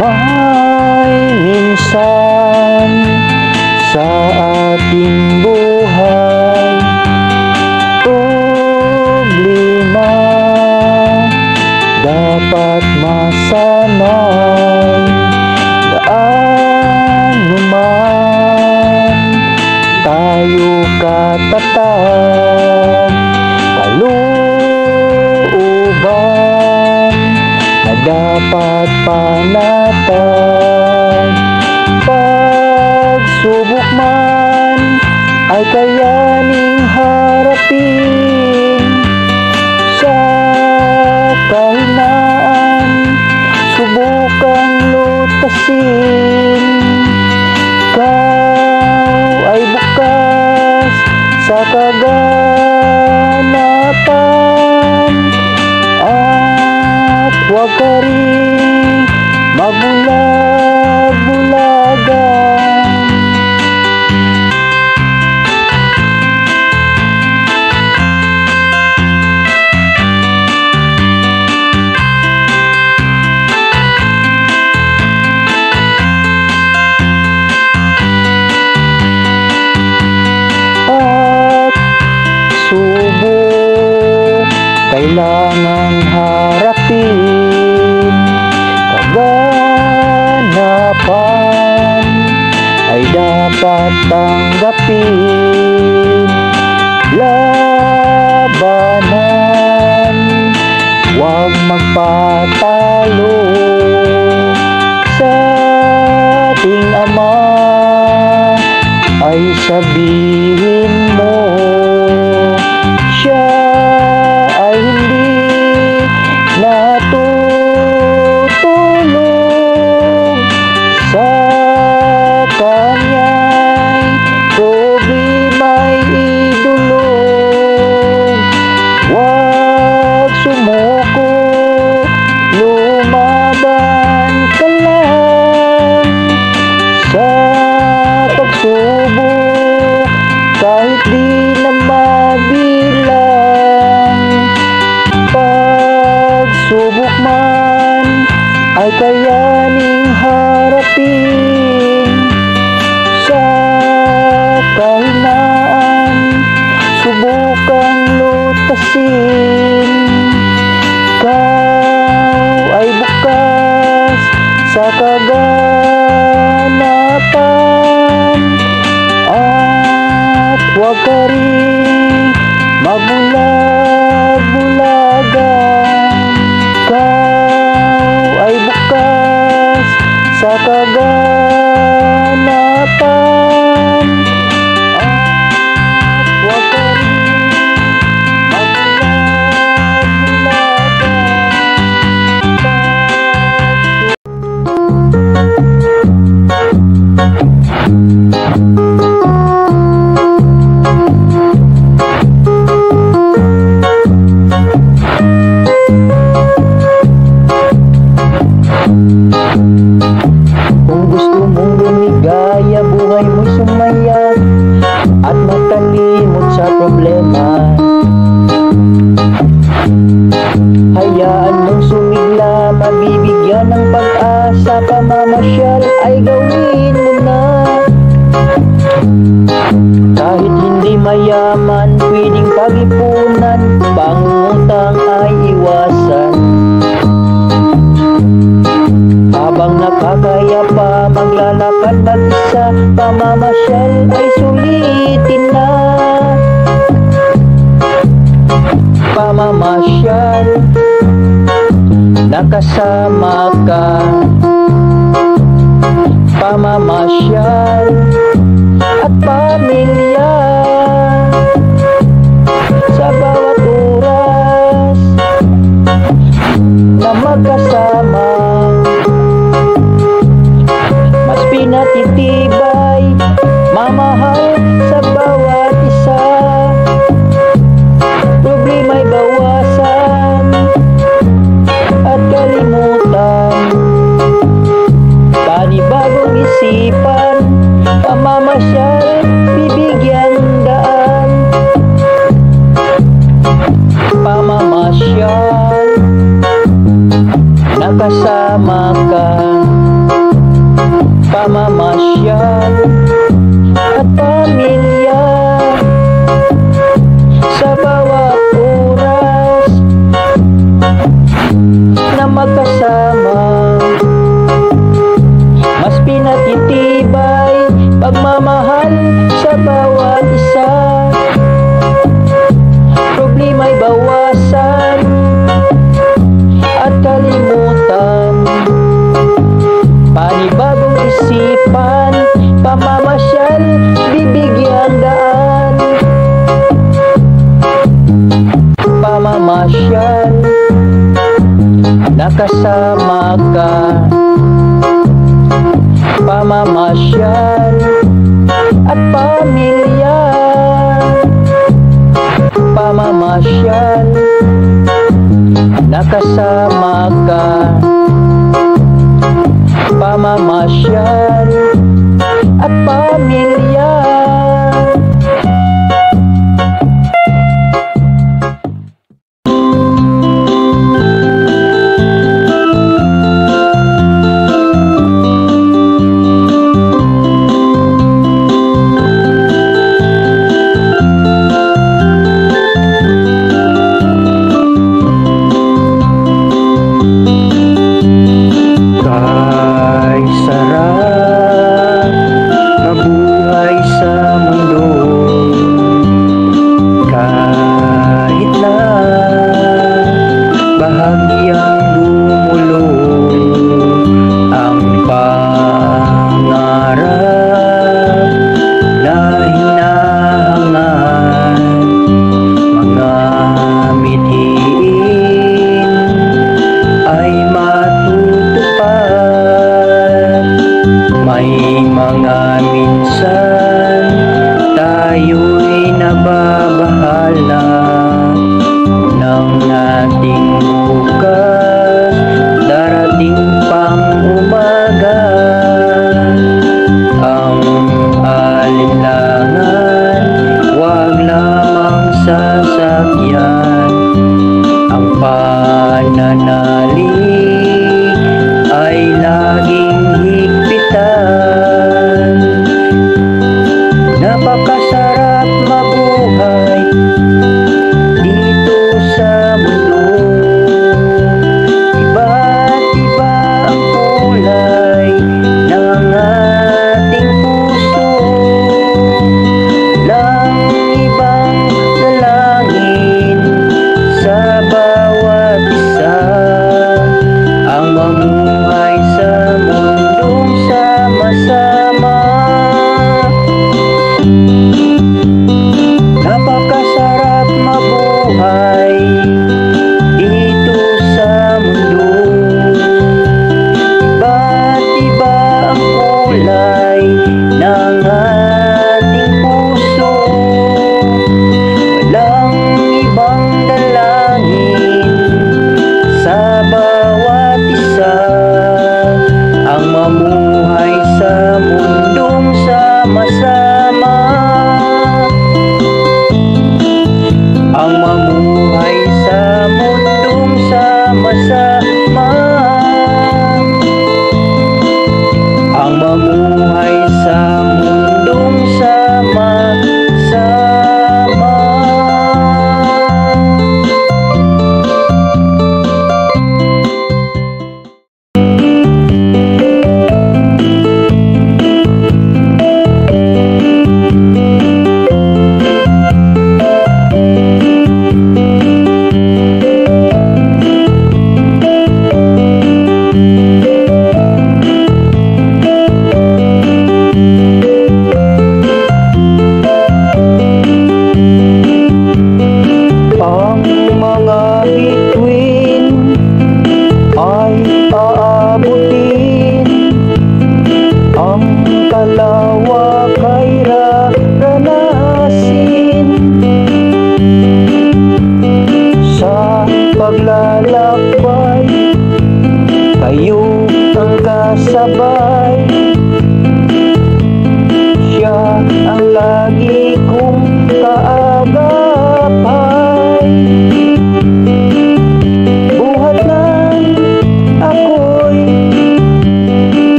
May minsan sa ating buhay problema dapat masanay. Gaano man tayo katatag, kalooban na dapat panatag. Pagsubok man ay kayaning harapin. Sa kahinaan, subukang lutasin. Ikaw ay bukas sa kaganapan, at huwag ka rin magbulag-bulagan. Subok kailangang harapin, kaganapan ay dapat tanggapin. Labanan, huwag magpatalo sa ating Ama, ay sabihin mo siya ay hindi natutulog, sa kanya'y problema'y idulog. Huwag sumuko, lumaban ka lang sa pagsubok, kahit di na mabilang. Pagsubok man ay kayaning harapin, sa kahinaan subukang lutasin. Ikaw ay bukas sa kaganapan, at huwag ka rin magbulag-bulagan. Ikaw ay bukas sa kaganapan, at huwag ka rin kung gusto mong lumigaya, buhay mo'y sumaya at matalimot sa problema. Hayaan mong sumigla, mabibigyan ng pag-asa. Pamamasyal ay gawin mo na. Kahit hindi mayaman, pwedeng pag-ipunan, pangungutang ay iwasan. Habang nakakaya pa, maglalakad mag-isa, pamamasyal ay sulitin na. Pamamasyal, nakasama ka. Pamamasyal at pamilya, sa bawat oras na magkasama, mas pinatitibay, mamahal sa bawat isa. Problema'y bawasan at kalimutan, panibagong isipan, pamamasyal, bibigyan daan. Pamamasyal, nakasama ka. Pamamasyal at pamilya, sa bawat oras na magkasama, mas pinatitibay, pagmamahal sa bawat isa. Problema'y bawasan at kalimutan, panibagong isipan, pamamasyal, bibigyan daan. Pamamasyal, nakasama ka. Pamamasyal at pamilya, pamamasyal, nakasama ka. pamamasyal at pamilya.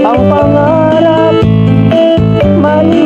Ang pangarap mali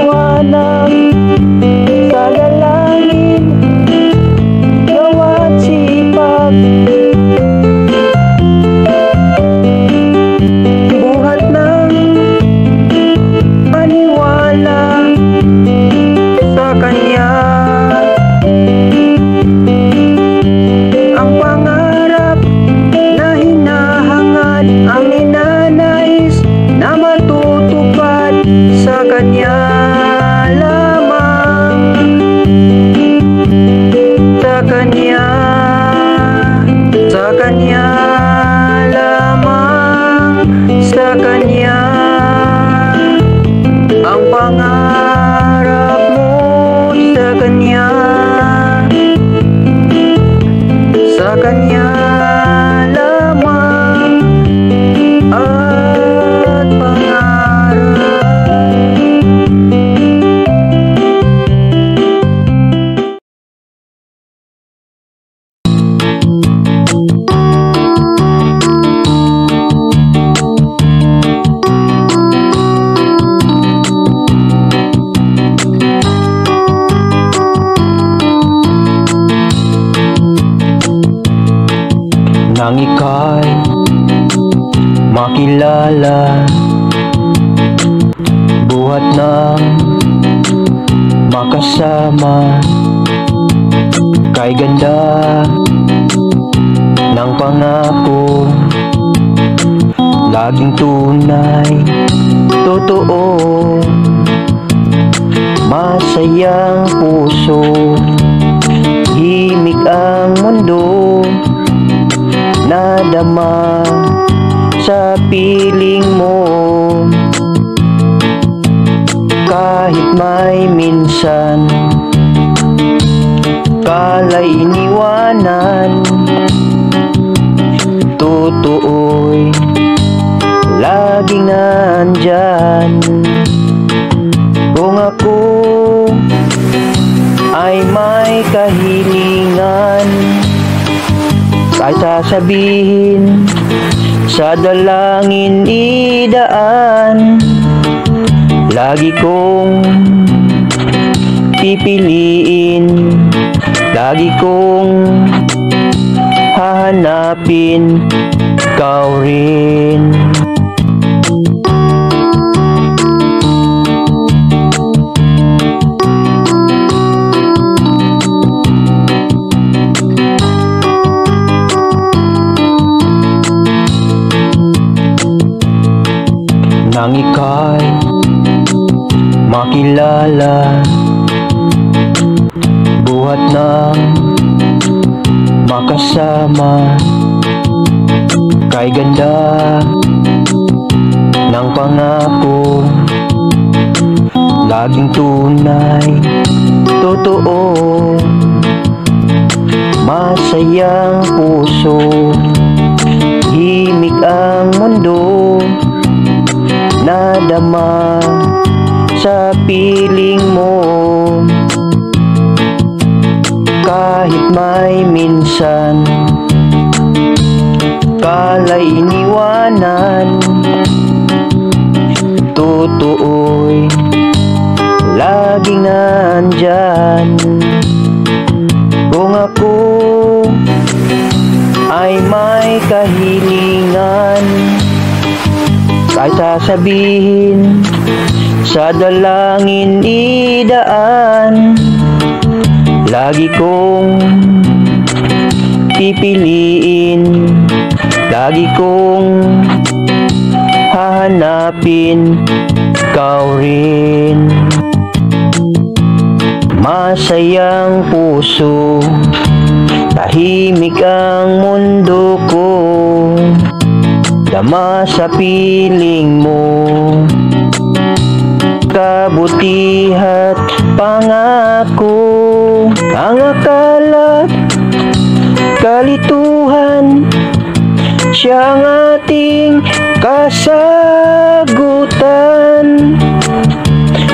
nang ika'y makilala, buhat ng makasama, kay ganda ng pangako, laging tunay, totoo, masayang puso, himig ang mundo, nadama sa piling mo. Kahit may minsan kala'y iniwanan, totoo'y laging nandyan. Kung ako ay may kahilingan, kahit sasabihin sa dalangin idaan, lagi kong pipiliin, lagi kong hahanapin, ikaw rin. Nang ika'y makilala, buhat ng makasama, kay ganda ng pangako, laging tunay, totoo, masayang puso, himig ang mundo, nadama sa piling mo. Kahit may minsan kala'y iniwanan, totoo'y laging nandyan. Kung ako ay may kahilingan, kahit sasabihin sa dalangin idaan, lagi kong pipiliin, lagi kong hahanapin, ikaw rin. Masayang puso, tahimik ang mundo ko, dama sa piling mo, kabutihat pangako, ang akala't kalituhan, siyang ating kasagutan.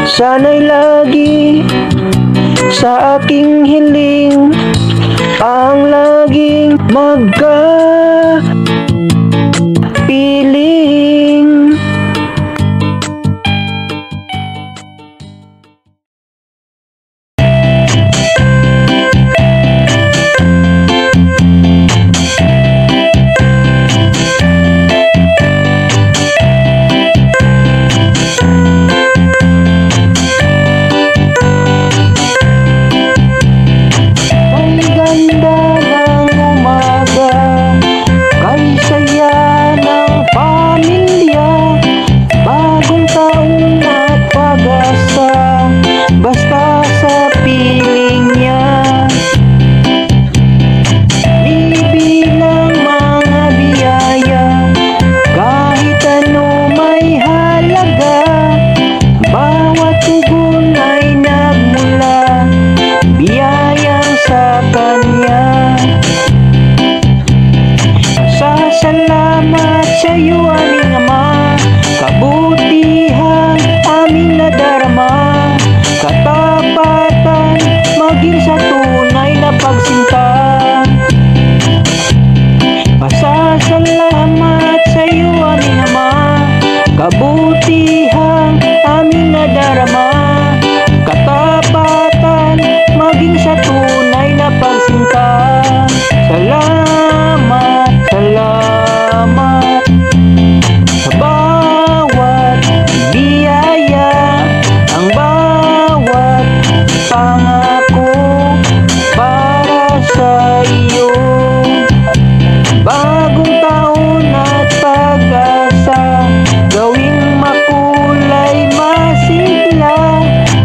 Sana'y lagi sa aking hiling ang laging magkapiling.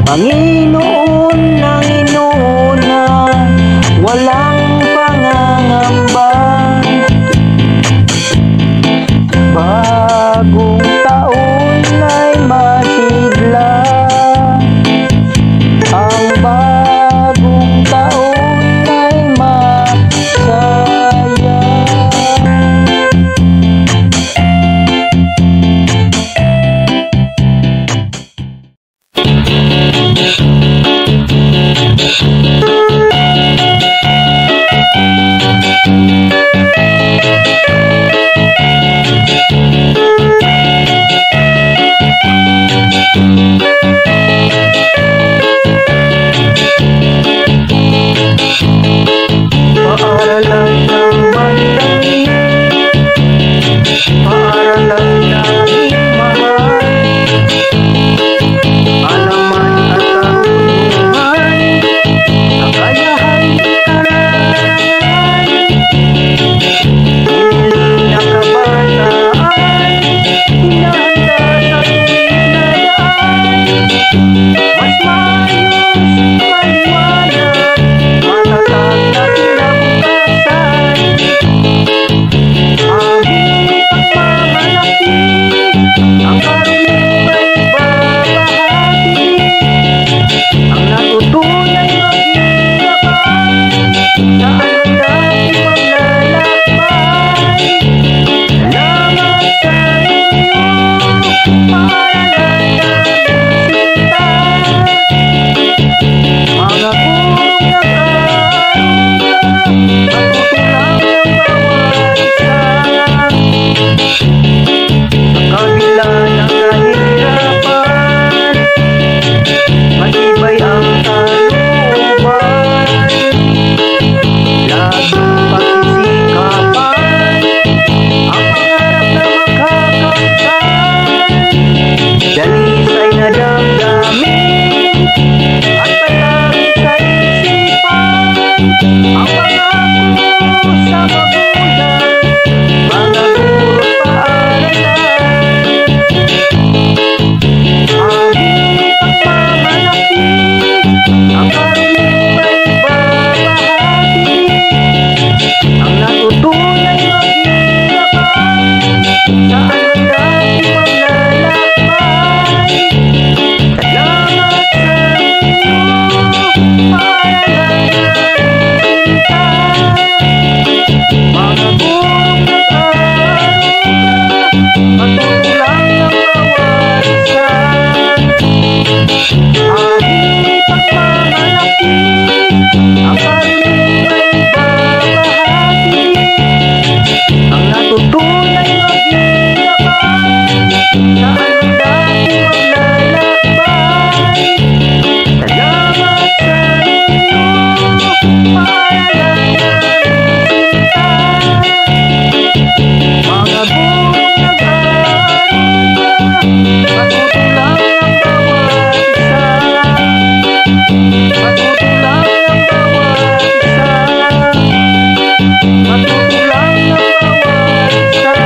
Panginoon ng inuna, walang pangangamba. Bagong taon ay masigla, ang bagong taon ay masaya. Paaralan ng madali, paaralan ng mahal, alaman at karunungan, kakayahan, karangalan, piniling na kabataan, hinahanda sa tuwid na daan, mas maayos, maliwanag, matatag na kinabukasan. Aming pagmamalaki, ang karunungan ay babahagi, ang natutunay maghirapan, saan ang dati maglalakbay. Salamat sa inyo, paaralan namin sinta, mga gurong nag-aaruga, matutulang ang bawat isa. Sa kabila ng kahirapan, matibay ang kalooban, laging pagsisikapan, ang pangarap na magkakamtan. Dalisay na damdamin at palagi sa isipan, ang pangako sa magulang, mga guro't paaralan. Aming pagmamalaki, ang karunungan ay babahagi, ang natutunay maghirapan, saan ang dati maglalakbay. Salamat sa inyo, paaralan namin sinta, mga gurong nag-aaruga, matutulang ang bawat isa. Aming pagmamalaki, ang karunungan ay babahagi, ang natutunay maghirapan, saan ang dati maglalakbay. Salamat sa inyo, paaralan namin sinta, mga gurong nag-aaruga, matutulang ang bawat isa, matutulang ang bawat isa, matutulang ang bawat isa.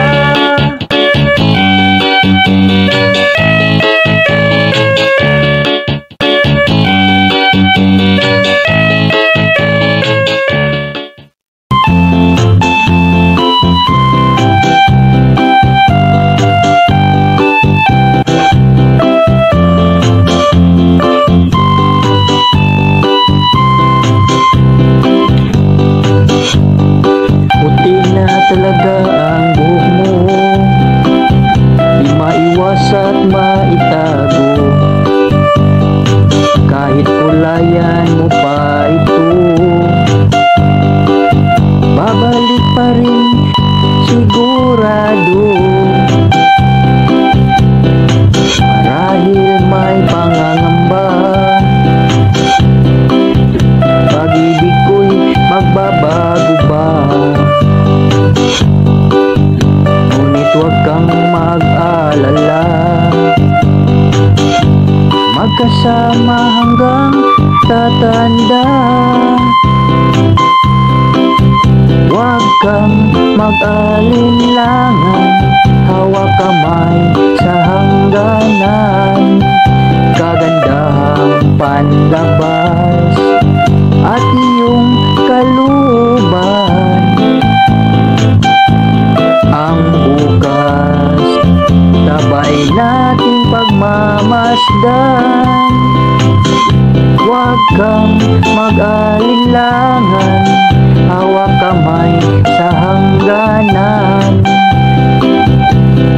Puti na talaga ang buhok mo, di maiwas at maitago, kahit kulayan mo pa ito, babalik pa rin sigurado. Marahil may pangangamba, pag-ibig ko'y magbabago ba, ngunit huwag kang mag-alala, magkasama hanggang tatanda. Huwag kang mag-alinlangan, hawak kamay sa hangganan, kagandahang masdan. Huwag kang mag-alinlangan, hawak kamay sa hangganan.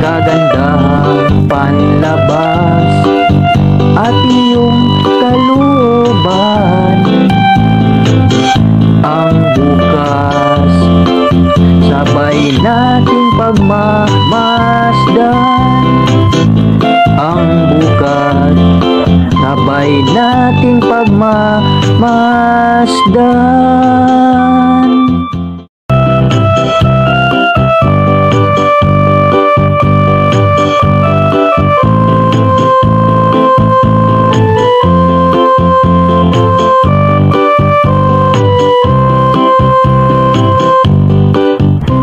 Kagandahang panlabas at iyong kalooban. Ang bukas, sabay nating pagmamasdan. Ang bukas, sabay nating pagmamasdan.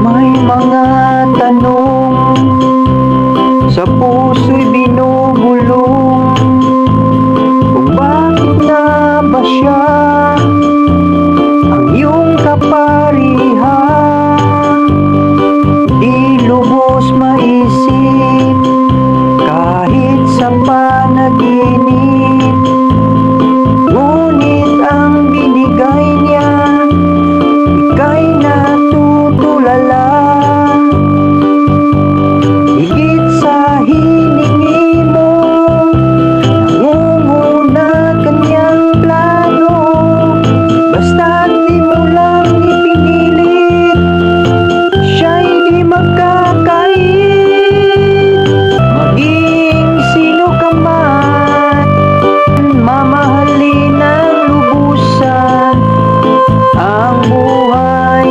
May mga tanong sa puso'y binubulong, kung bakit na ba siya ang iyong kaparihan. Di lubos maisip kahit sa panaginip, ngunit ang binigay niya ika'y natutulala. Higit sa hiningi mo, nangunguna kanyang plano. Basta't di mo lang ipinilit, siya'y di magkakait. Maging sino ka man, mamahalin ng lubusan. Ang buhay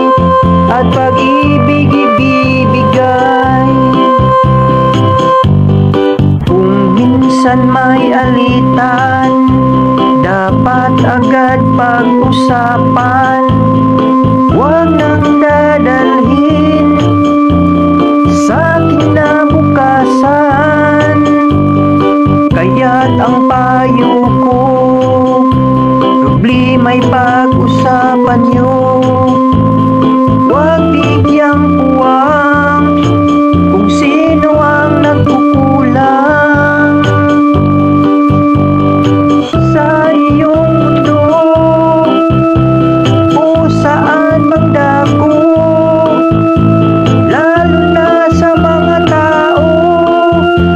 at pag-ibig ibibigay. Kung minsan may alitan, dapat agad pag-usapan. Huwag nang dadalhin sa kinabukasan. Kaya't ang payo ko, problema'y pag-usapan niyo. Huwag bigyang puwang kung sino ang nagkukulang sa iyong mundo, o saan magdako, lalo na sa mga tao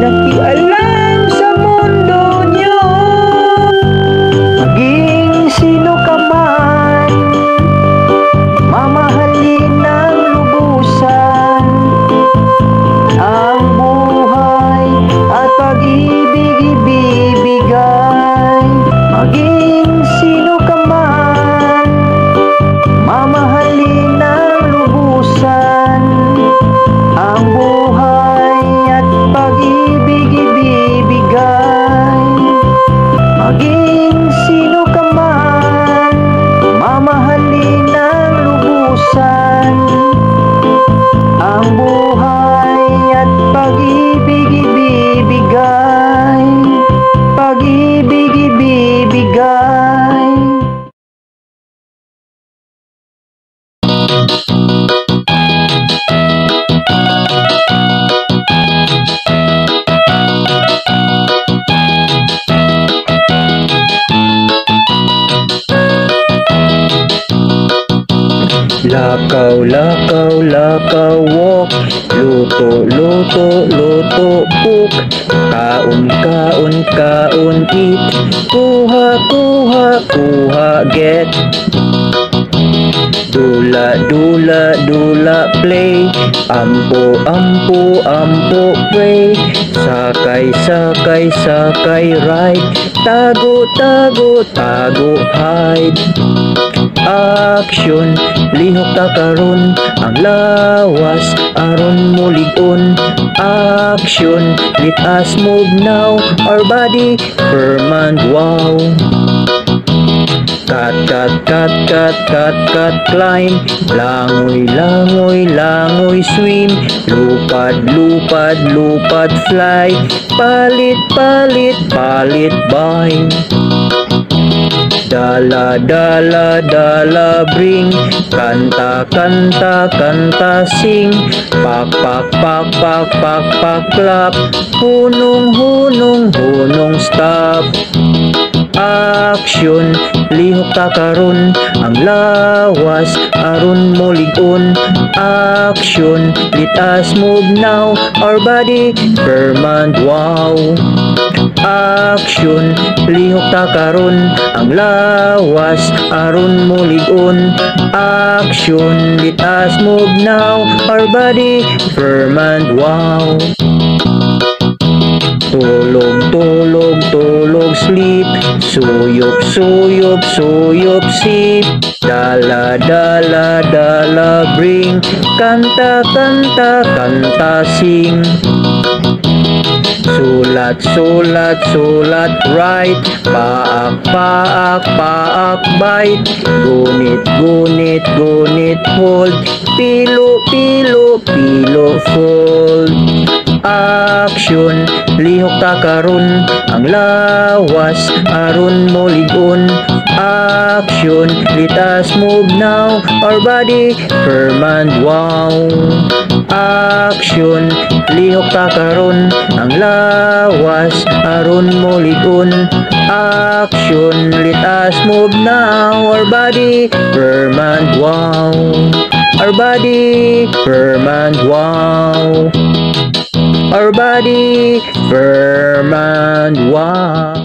nakialam sa mundo niyo. Maging sino ka man, mamahalin ng lubusan. Ang buhay at pag-ibig ibibigay. Maging sino ka man, mamahalin ng lubusan. Ang buhay at pag-ibig ibibigay. Maging sino ka man, mamahalin ng lubusan. Ang buhay at pag-ibig ibibigay. Pag-ibig ibibigay. Lakaw, lakaw, lakaw, walk. Luto, luto, luto, cook. Kaon, kaon, kaon, eat. Kuha, kuha, kuha, get. Dula, dula, dula, play. Ampo, ampo, ampo, pray. Sakay, sakay, sakay, ride. Tago, tago, tago, hide. Action, lihok ta karon, ang lawas aron mulig-on. Action, let us move now, our body firm and wow. Cut, cut, cut, cut, cut, cut, climb. Langoy, langoy, langoy, swim. Lupad, lupad, lupad, fly. Palit, palit, palit, bind. Dali Dala, dala, dala, bring. Kanta, kanta, kanta, sing. Pak, pak, pak, pak, pak, pak, clap. Hunong, hunong, hunong, stop. Action, lihok ta karon. Ang lawas, aron mo ligon. Action, let us move now. Our body, firm and wow. Action, lihok ta karon. Ang lawas, aron mo ligon. Action, let us move now. Our body, firm and wow. Tulog, tulog, tulog, sleep. Suyop, suyop, suyop, sip. Dala, dala, dala, bring. Kanta, kanta, kanta, sing. Sulat, sulat, sulat, write. Paak, paak, paak, bite. Gunit, gunit, gunit, hold. Pilo, pilo, pilo, fold. Action, lihok ta karon. Ang lawas, aron mo ligon. Action, let us move now. Our body, firm and wow. Action, lihok ta karon. Ang lawas, aron mo ligon. Action, let us move now. Our body, firm and wow. Our body, firm and wow. Our body, firm and wow.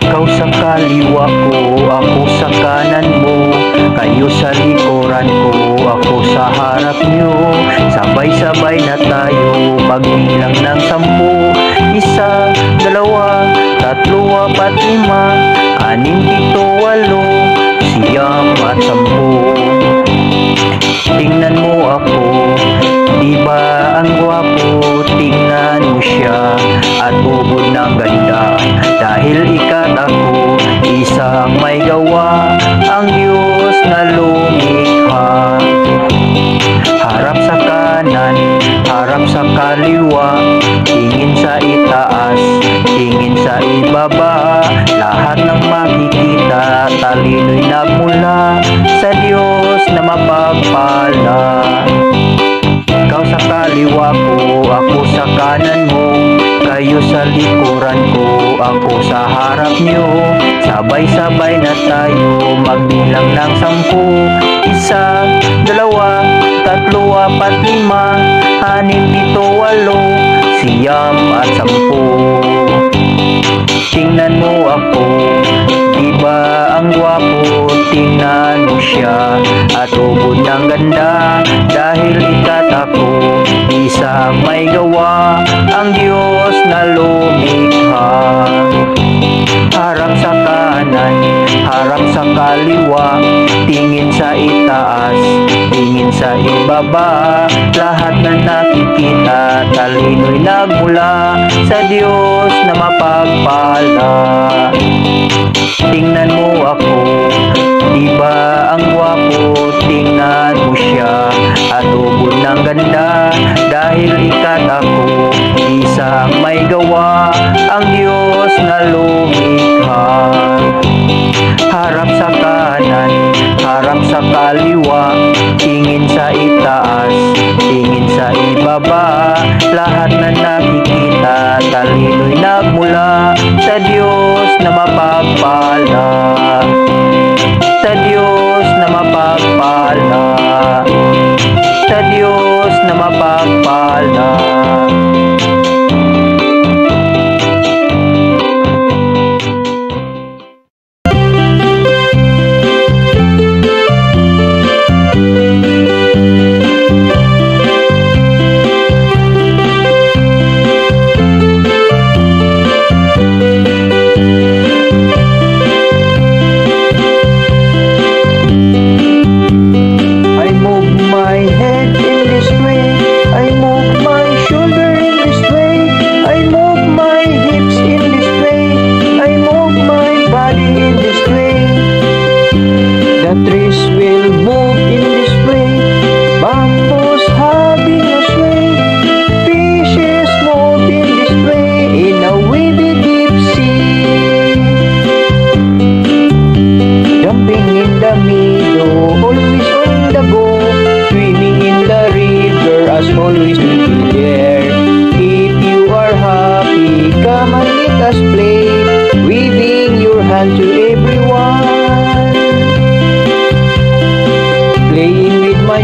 Ikaw sa kaliwa ko, ako sa kanan mo. Kayo sa likuran ko, ako sa harap nyo. Sabay-sabay na tayo, magbilang ng 10. 1, 2, 3, 4, 5, 6, 7, 8, 9, 10. Tingnan mo ako, di ba ang gwapo? Tingnan mo siya, at ubod ng ganda. Dahil ikat ako, isang may gawa, ang Diyos na lumikha. Harap sa kanan, harap sa kaliwa, tingin sa itaas, tingin sa ibaba. Lahat ng makikita, talino'y nagmula sa Diyos na mapagpala. Ikaw sa kaliwa ko, ako sa kanan mo. Kayo sa likuran ko, ako sa harap nyo. Sabay-sabay na tayo, magbilang ng 10. 1, 2, 3, 4, 5, 6, 7, 8, 9, 10. Tingnan mo ako, di ba ang gwapo? Tingnan mo siya, at ubod ng ganda. Dahil ikat ako, isang may gawa, ang Diyos na lumikha. Harap sa kanan, harap sa kaliwa, tingin sa itaas, tingin sa ibaba. Lahat na nakikita, talino'y nagmula sa Diyos na mapagpala. Tingnan mo ako, di ba ang gwapo? Tingnan mo siya, at ubod ng ganda. Dahil ikat ako, isang may gawa, ang Diyos na lumikha. Harap sa kanan, harap sa kaliwa, tingin sa itaas, tingin sa ibaba. Lahat na nakikita, talino'y nagmula sa Diyos na mapagpala. Sa Diyos na mapagpala. Sa Diyos na mapagpala. I move my head in this way, I move my shoulder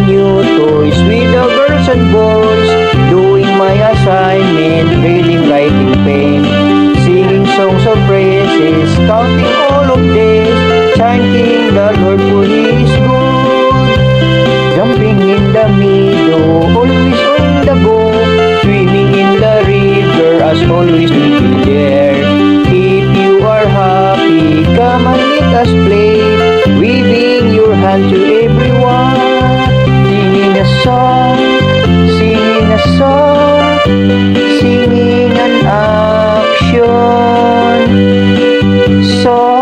new toys with the girls and boys, doing my assignment, reading, writing, pen, singing songs of praises, counting all of this, thanking the Lord for He is good. Jumping in the meadow, always on the go, swimming in the river, as always we be there. If you are happy, come and let us play, waving your hand to everyone, singing a song, singing a song, singing an action song.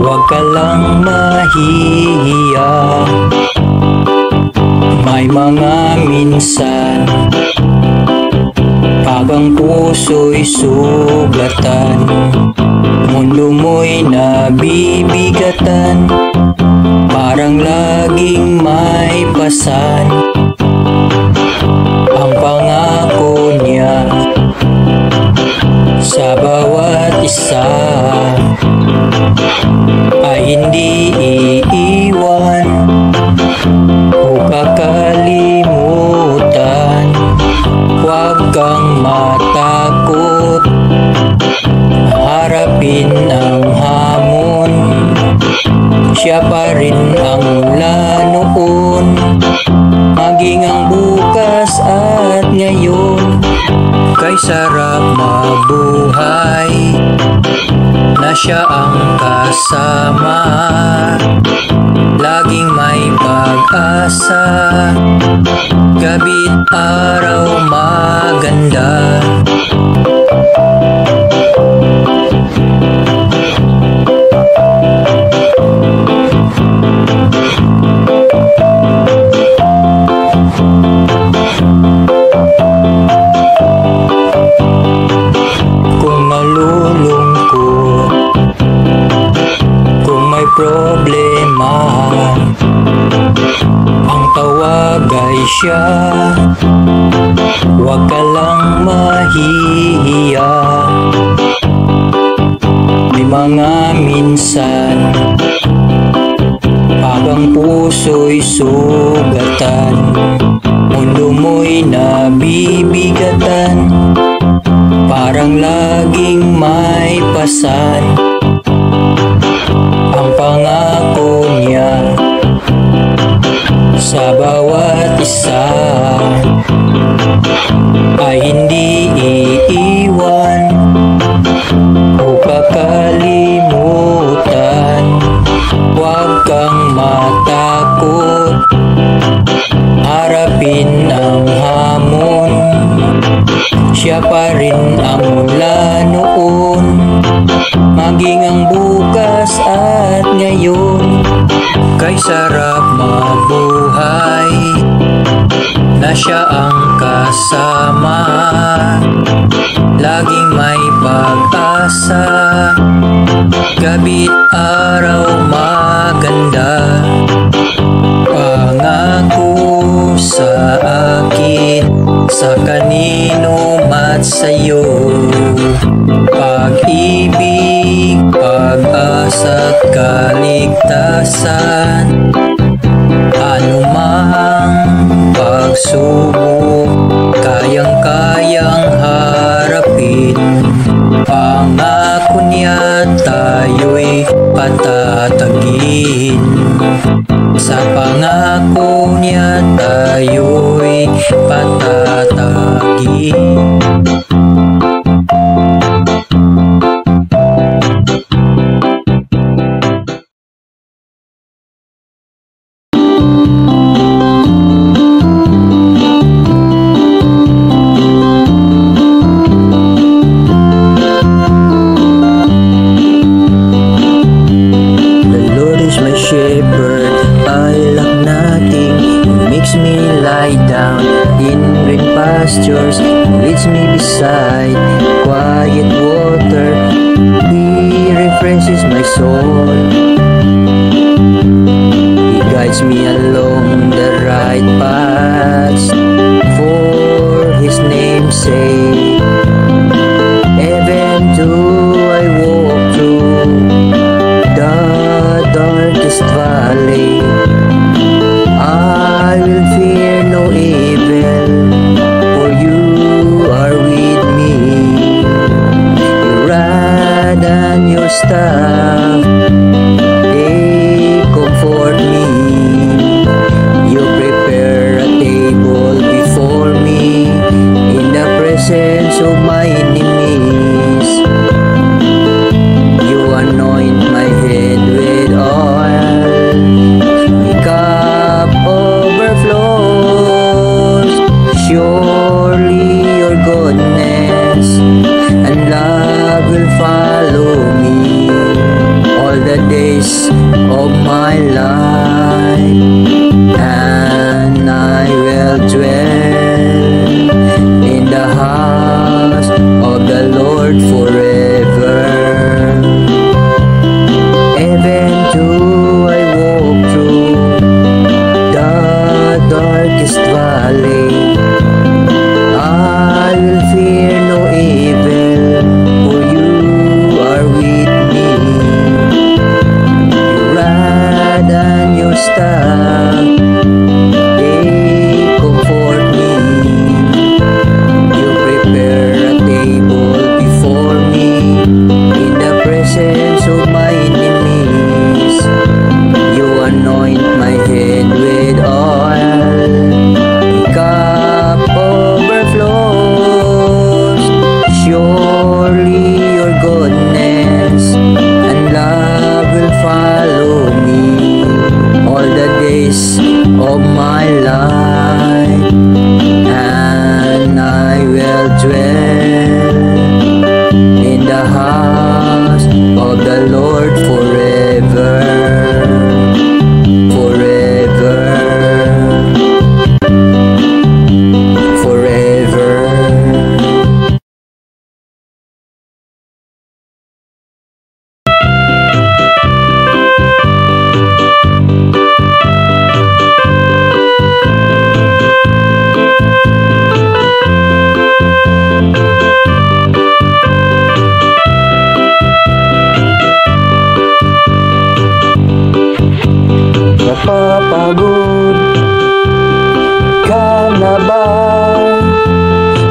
Huwag ka lang mahihiya. May mga minsan Pag ang puso'y sugatan, mundo mo'y nabibigatan, parang laging may pasan. Ang pangako niya sa bawat isa ay hindi iiwan o kakalimutan. Huwag kang matakot, harapin ang hamon. Siya pa rin ang mula noon, maging ang bukas at ngayon. Kay sarap mabuhay na siya ang kasama, laging may pag-asa, gabi't araw maganda. Kung nalulungkot, kung may problema, ang tawag ay siya. Huwag ka lang mahihiya. May mga minsan, pag ang puso'y sugatan, mundo mo'y nabibigatan, parang laging may pasan. Ang pangako niya sa bawat isa ay hindi iiwan o kakalimutan. Huwag kang matakot, harapin ang hamon. Siya pa rin ang mula noon, maging ang bukas at ngayon. Kay sarap mabuhay na siya ang kasama, laging may pag-asa, gabi't araw maganda. Pangako sa akin, sa kanino at sa'yo, pag-ibig, pag-asa't kaligtasan. Anumang pagsubok, kayang-kayang harapin. Pangako niya tayo'y patatagin. Sa pangako niya tayo'y patatagin. Pastures, leads me beside quiet water. He refreshes my soul. He guides me along the right path for His name's sake. Even though I walk through the darkest valley, I will fear no evil. Your staff, they comfort me. You prepare a table before me in the presence of my enemies. You anoint my head with oil, my cup overflows. Surely your goodness and love will follow me all the days of my life, and I will dwell in the house dwell in the house of the Lord forever, forever, forever. Napapagod ka na ba?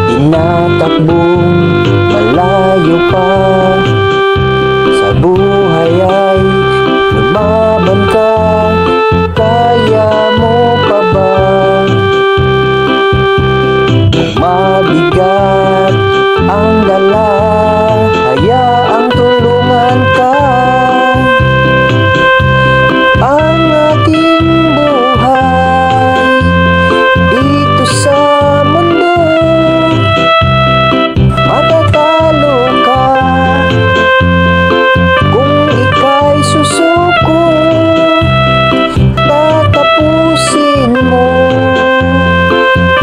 Tinatakbong malayo pa. Sa buhay ay lumaban ka. Kaya mo pa ba? Kung mabigat ang dala, hayaang tulungan ka. Ang ating buhay dito sa mundo, matatalo ka kung ika'y susuko. Tatapusin mo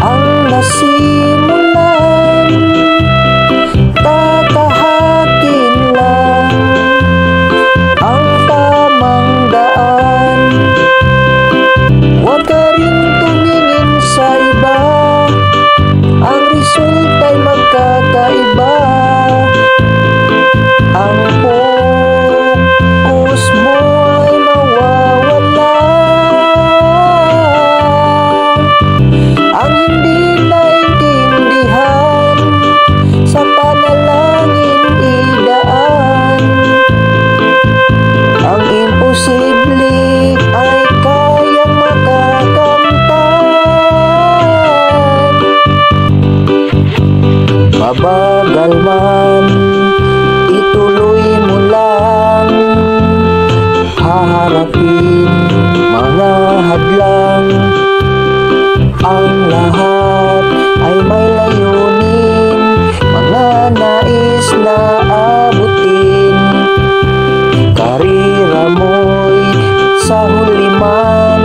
ang nasimulan, tatahakin lang ang tamang daan. Huwag ka rin tumingin sa iba, ang resulta'y magkakaiba. Ang focus mo ay mawawala. Ang hindi naintindihan, sa panalangin idaan. Ang imposible ay kayang makakamtan. Mabagal man, ituloy mo lang. Haharapin mga hadlang. Ang lahat ay may layunin, mga nais na abutin. Karera mo'y sa huli man,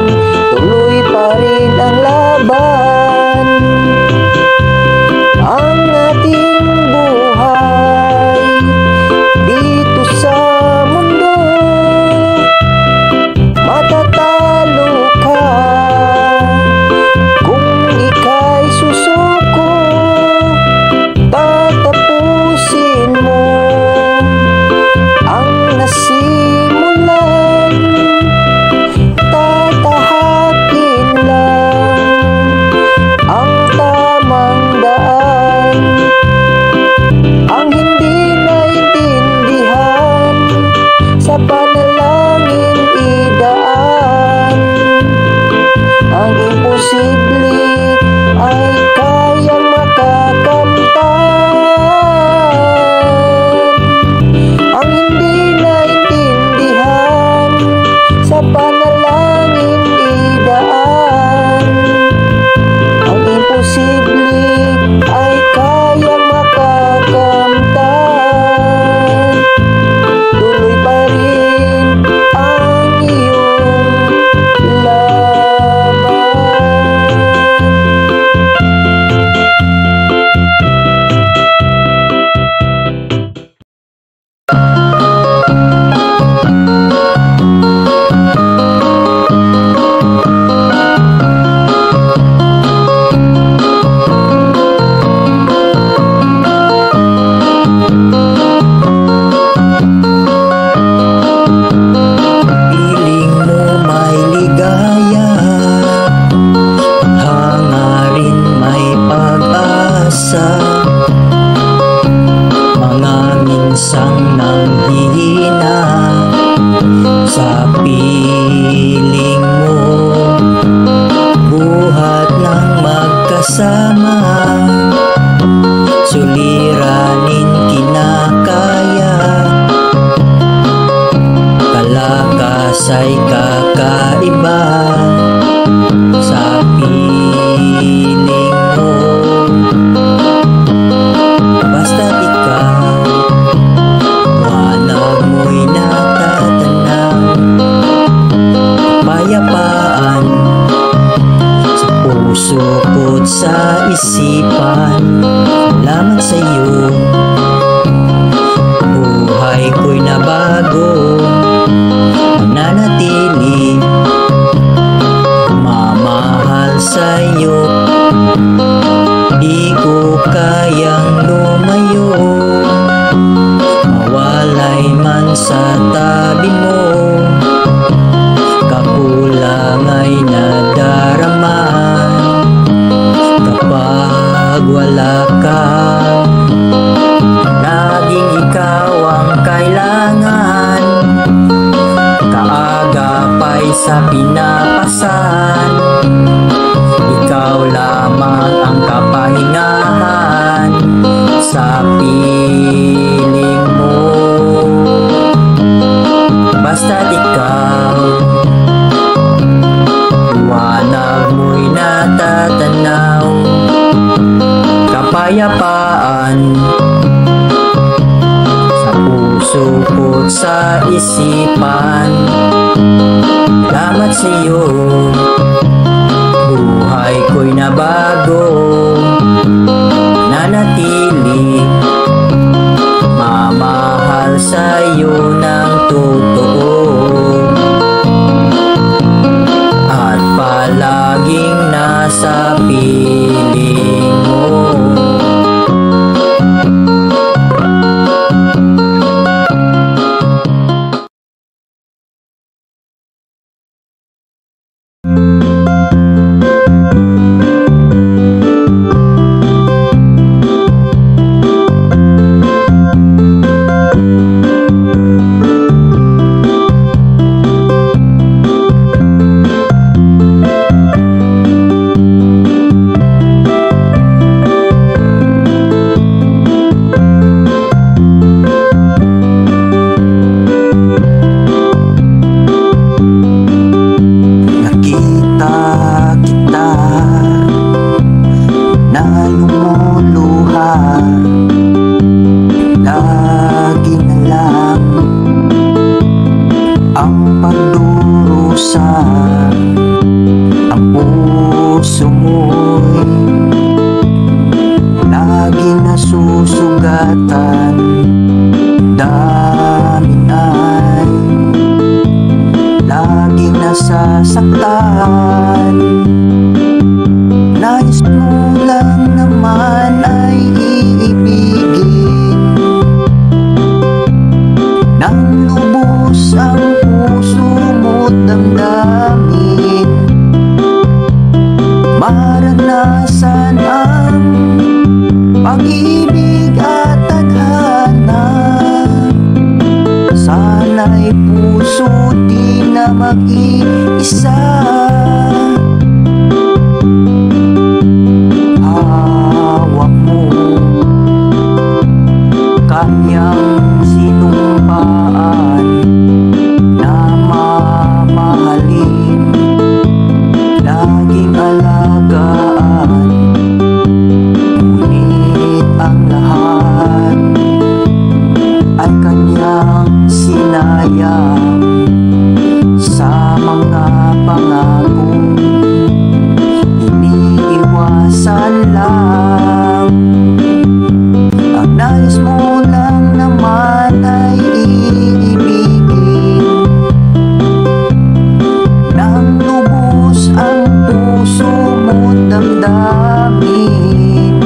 tuloy pa rin ang laban. Ang ating buhay dito sa mundo, matatalo ka kung ika'y susuko. Tatapusin mo ang nasimulan, tatahakin lang ang tamang daan. Ang hindi naintindihan, sa panalangin idaan. Ang imposible ay kayang makakamtan. Ang hindi naintindihan, sa panalangin idaan. Ang imposible ay kayang makakamtan. Tuloy pa rin ang iyong laban. Piling mo may ligaya, hangarin may pag-asa. Mga minsang nanghihina sa piling mo, buhat ng magkasama. Suliranin kinakaya, kalakas ay kakaiba. Sa piling mo, wala ka. Laging ikaw ang kailangan, kaagapay sa pinapasan. Ikaw lamang ang kapahingahan sa piling mo. Basta't ikaw, liwanag mo'y natatanaw. Kapayapaan sa puso ko't sa isipan. Salamat sa'yo, buhay ko'y nabago, nanatili, mamahal sa'yo ng totoo, at palaging nasa piling mo. Nasasaktan, nais mo lang naman ay iibigin nang lubos ang puso mo't damdamin. Maranasan ang pag-ibig at tadhana. Sana'y puso di na mag-iisa. Hawak mo kanyang sinumpaan na mamahalin, laging alagaan. Ngunit ang lahat ay kanyang sinayang sa mga pangako. Iniiwasan lang, ang nais mo lang naman ay iibigin nang lubos ang puso mo't damdamin.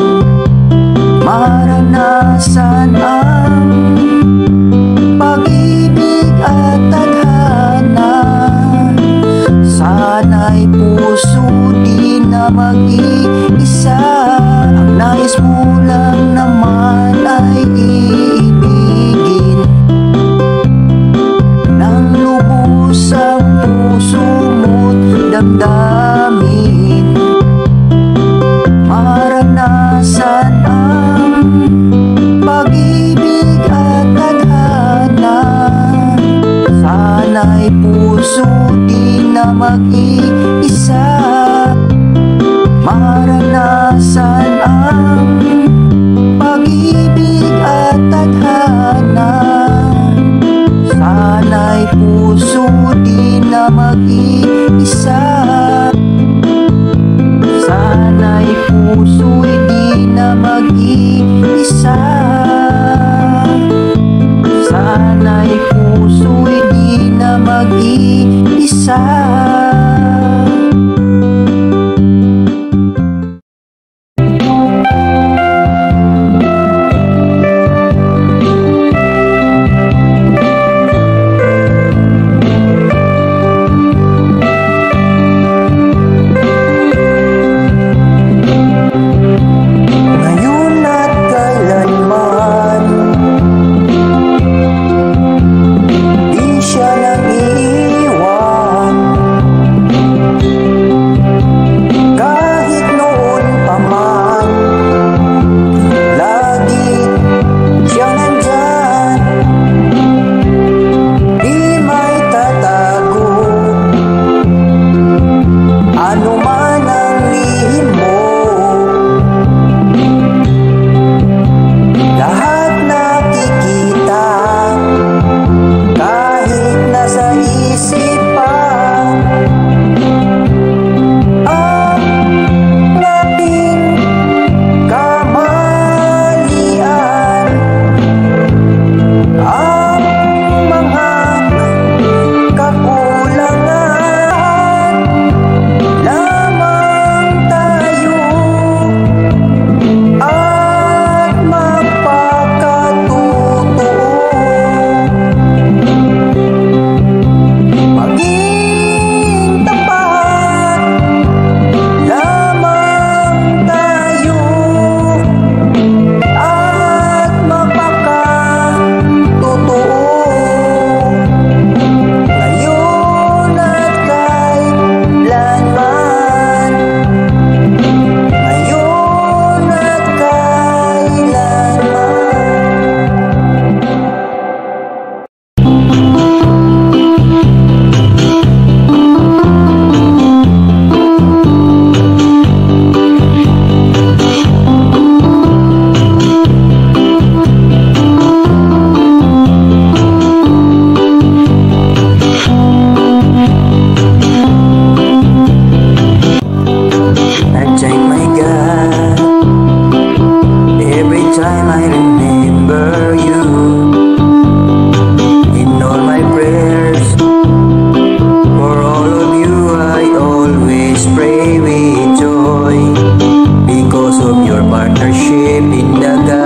Maranasan ang pag-ibig at tadhana. Sana'y puso di na mag-iisa. Ang nais mo lang naman ay iibigin nang lubos ang puso mo't damdamin. Maranasan ang pag-ibig at tadhana. Sana'y puso di na mag-iisa. Maranasan ang pag-ibig at tadhana. Sana'y puso di na mag-iisa. Sana'y puso'y di na mag-iisa. Sana'y puso'y di na mag-iisa. Ngayon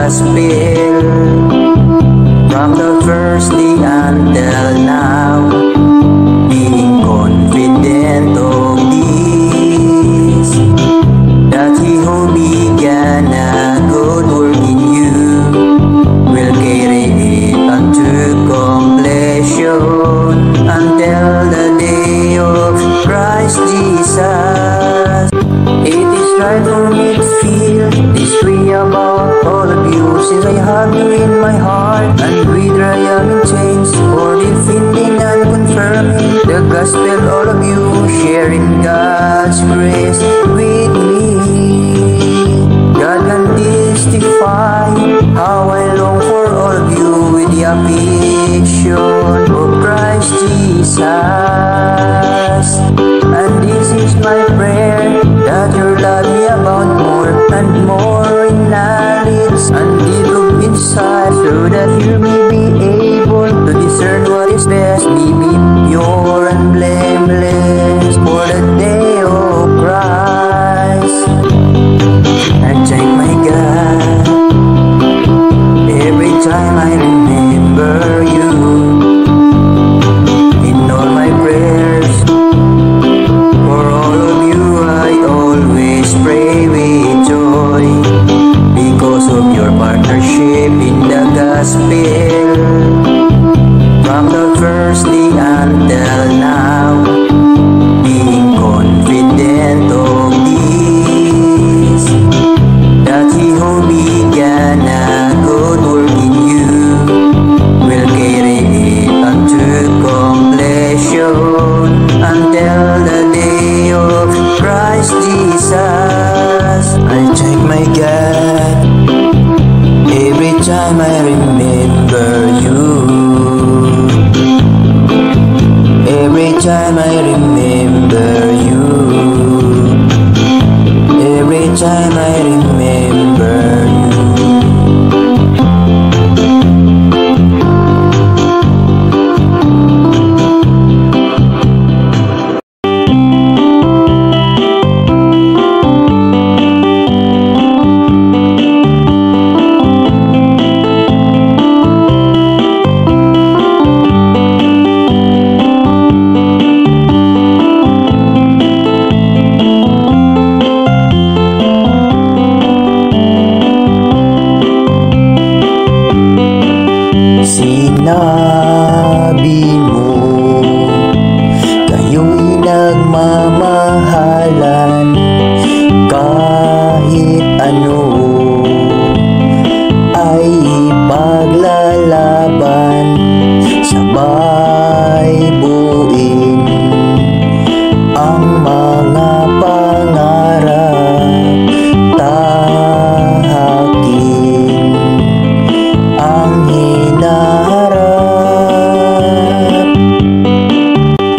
gospel. From the first day until now, being confident of this, that he who began a good work in you will carry it unto completion until the day of Christ Jesus. It is right for me to feel this way about all of you, since I have you in my heart, and whether I am in chains or defending and confirming the gospel, all of you sharing God's grace with me. God can testify how I long for all of you with the affection of Christ Jesus. And this is my prayer, that you love me about more and more in knowledge and deep of insight, so that you may be able to discern what is best, be pure and blameless for the day of Christ. I thank my God every time I remember you. In all my prayers for all of you, I always pray with joy, because of your partnership in the gospel. From the first day until now, being confident of this, that he who began a good work in you will carry it unto completion until the day of Christ Jesus. I thank my God every time I remember you. Every time I remember you. Every time I remember you. Sinabi mo, kayo'y nagmamahalan kahit ano ay ipaglalaban, sabay buuin ang mga pangarap, tahakin ang hinaharap.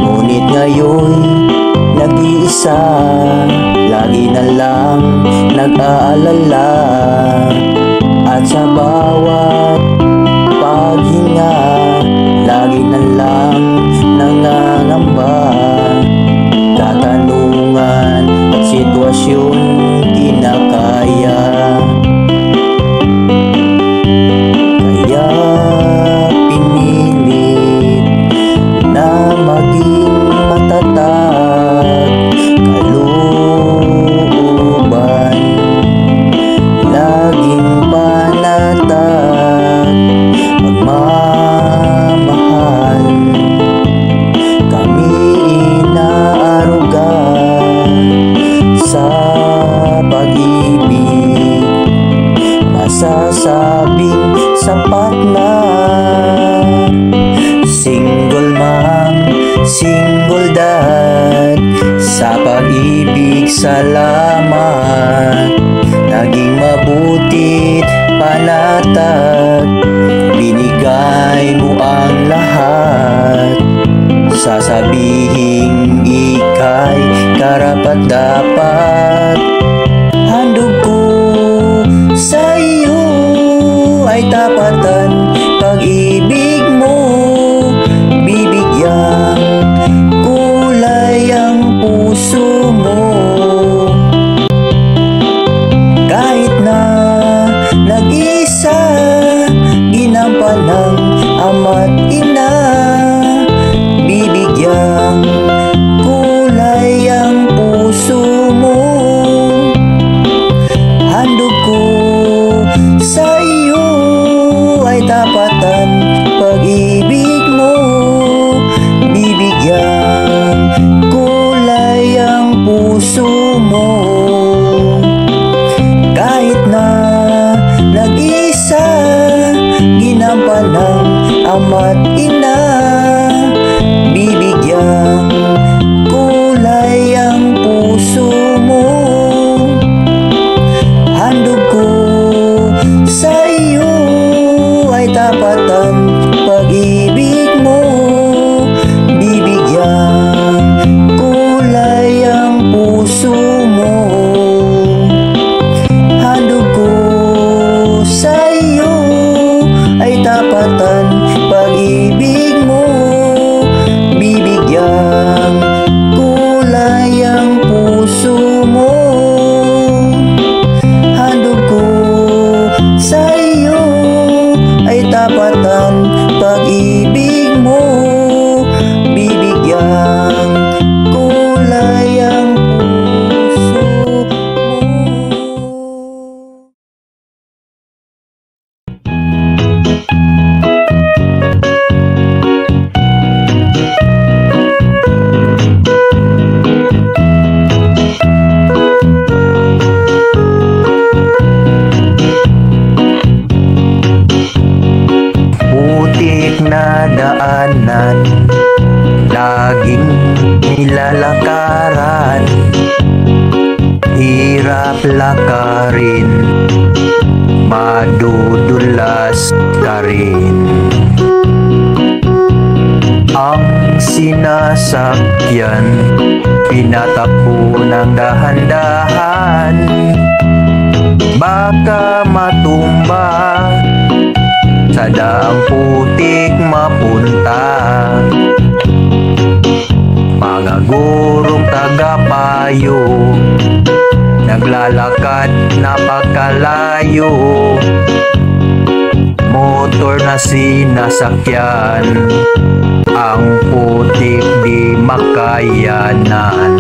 Ngunit ngayon nag-iisa, lagi na lang nag-aalala, at sa bawat paghinga, lagi na lang nangangamba. Katanungan at sitwasyon kinakaya, kaya pinilit na maging matatag, kalooban laging panatag, magmamahal. Kami inaaruga sa pag-ibig, masasabing sapat na. Single mom, single dad, sa pag-ibig salamat. Naging mabuti't panatag, binigay mo ang lahat. Sasabihing ika'y karapat-dapat. Handog ko sa iyo ay tapatan, pag-ibig mo bibigyan kulay ang puso mo. Kahit na nag-isa ng ama't ina, bibigyan kulay ang puso mo. Handog ko sa iyo ay tapatan pag-ibig mo, bibigyan kulay ang puso mo. Kahit na nag-isa, ginampan ng ama't ina, bibigyan kulay ang puso mo. Handog ko sa iyo ay tapatan pag-ibig mo, bibigyan kulay ang puso mo. Handog ko sa iyo ay tapatan pag-ibig mo, bibigyan kulay ang puso mo. Handog ko sa iyo ay tapatan pag-ibig mo, bibigyan kulay ang puso mo. Putik na daanan, laging nilalakaran, hirap lakarin, madudulas ka rin. Ang sinasakyan, pinatakbo ng dahan-dahan, baka matumba, sa daang putik mapunta. Mga gurong tagapayo, naglalakad napakalayo, motor na sinasakyan, ang putik di makayanan.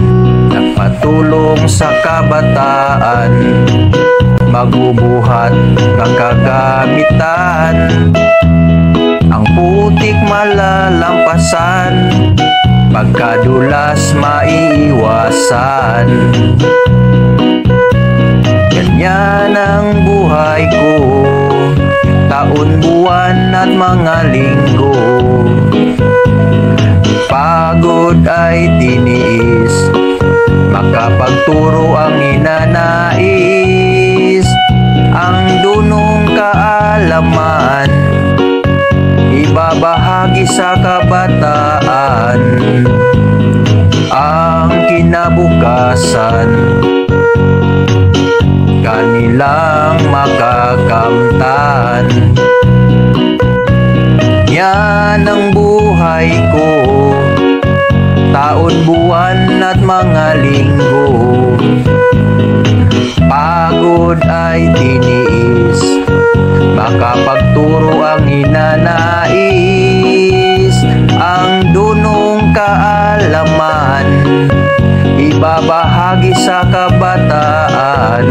Nagpatulong sa kabataan, magbubuhat ng kagamitan, ang putik malalampasan, pagkadulas maiiwasan. Ganyan ang buhay ko, taon, buwan at mga linggo. Pagod ay tiniis, makapagturo ang ninanais, ang dunong kaalaman, ibabahagi sa kabataan. Ang kinabukasan, kanilang makakamtan. Yan ang buhay ko, taon, buwan at mga linggo. Pagod ay tiniis, makapagturo ang ninanais, ang dunong kaalaman, ibabahagi sa kabataan.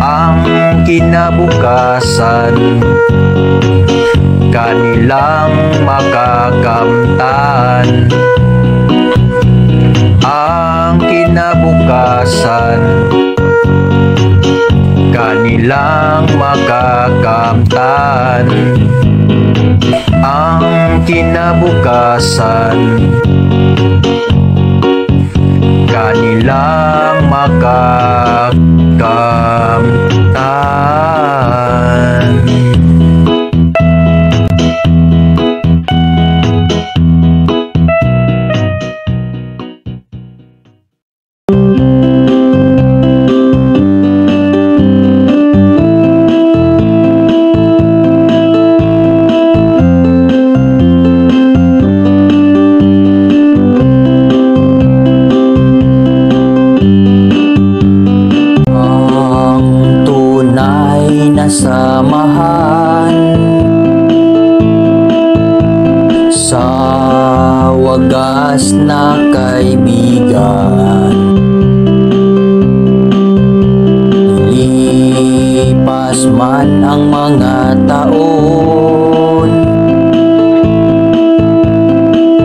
Ang kinabukasan, kanilang makakamtan. Ang kinabukasan, kanilang makakamtan. Ang kinabukasan, kanilang makakamtan. Ang tunay na samahan wakas na kaibigan. Lilipas man ang mga taon,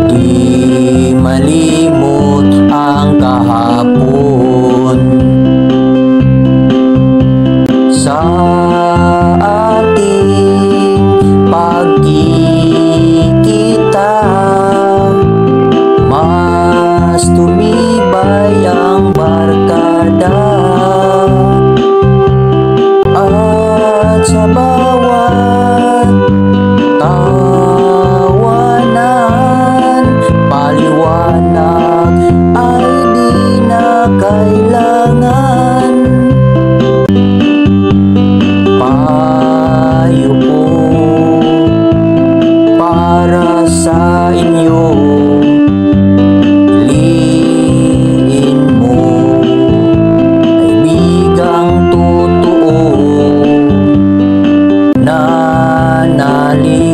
di malimot ang kahapon. Sa ating pagkikita, mas tumibay ang barkada. At sa bawat tawanan, paliwanag ay di na kailangan. Payo ko para sa inyo, piliin mo kaibigang totoo, nanalig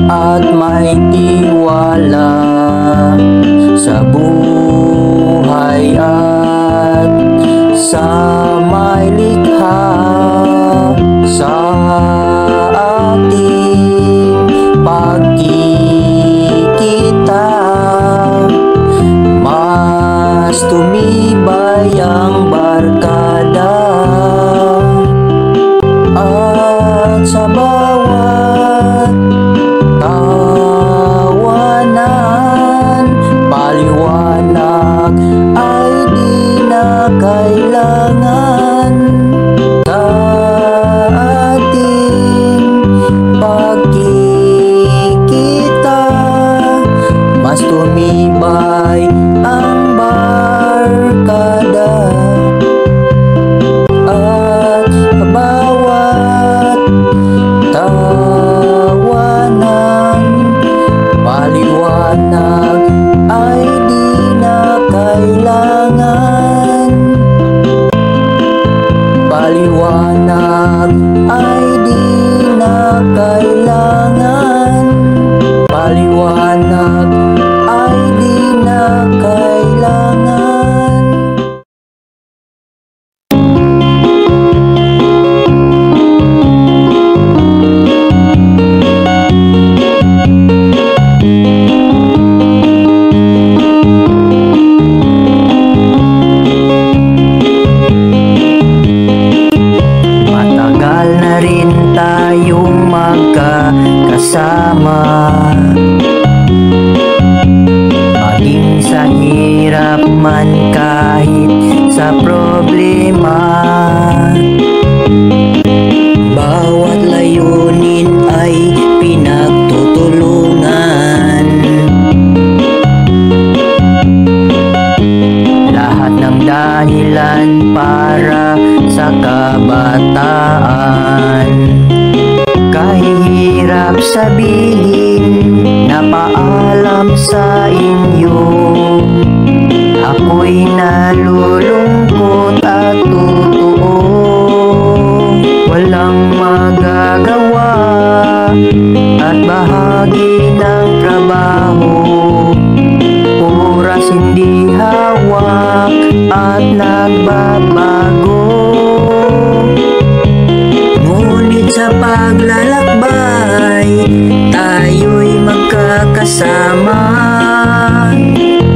at may tiwala sa buhay at sa may likha. Sa ating pagkikita, mas tumibay ang barkada. At sa bawat tawanan, paliwanag ay di na kailangan. Sa ating pagkikita, mas tumibay ang barkada. At sa bawat tawanan, paliwanag ay di na kailangan. Paliwanag ay di na kailangan. Paliwanag ay di na kailangan. Matagal na rin tayong magkakasama, maging sa hirap man kahit sa problema. Bawat layunin ay pinagtutulungan. Lahat ng dahilan para sa kabataan. Kahirap sabihin na paalam sa inyo, ako'y nalulungkot at totoo. Walang magagawa at bahagi ng trabaho. Oras hindi hawak at nagbabago. Ngunit sa paglalakbay, tayo'y magkakasama.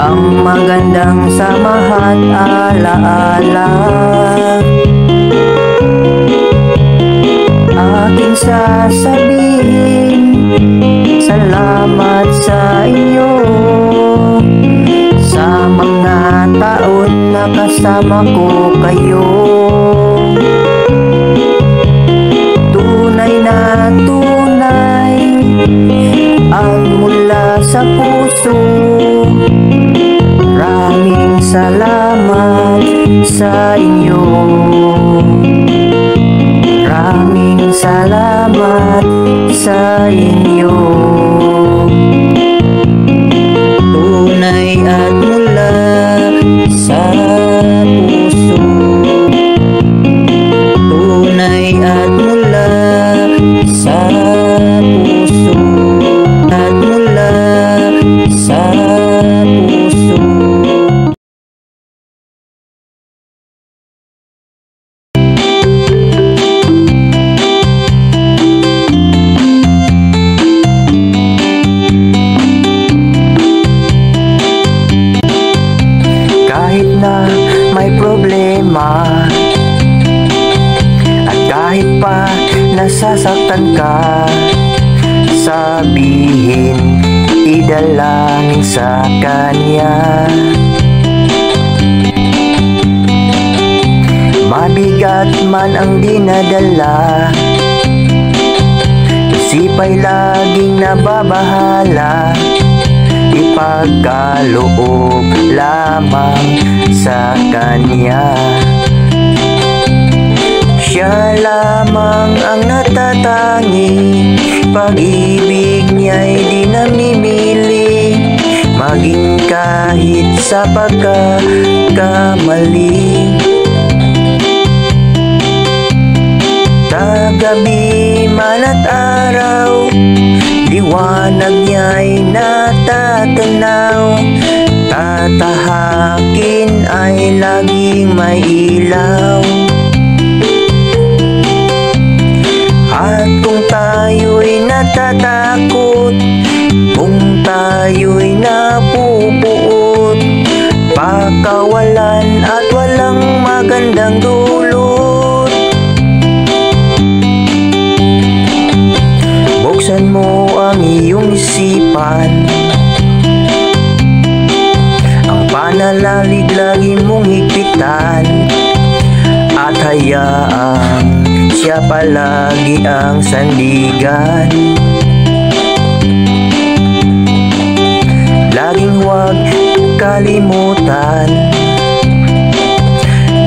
Ang magandang samahan alaala. Aking sasabihin, salamat sa inyo sa mga taon na kasama ko kayo. Tunay na tunay ang mula sa puso. Maraming salamat sa inyo. Maraming salamat sa inyo. Tunay at mula sa puso. nasasaktan ka, sabihin, idalangin sa Kanya. Mabigat man ang dinadala, sipay laging nababahala, ipagkaloob lamang sa Kanya. Siya lamang ang natatangi, pag-ibig niya'y di namimili, maging kahit sa pagkakamali. Gabi man at araw, liwanag niya'y natatanaw, tatahakin ay laging may ilaw. At kung tayo'y natatakot, kung tayo'y napupuot, pakawalan at walang magandang dulot, buksan mo ang iyong isipan, ang pananalig lagi mong higpitan, at hayaang siya palagi ang sandigan. Laging huwag kalimutan,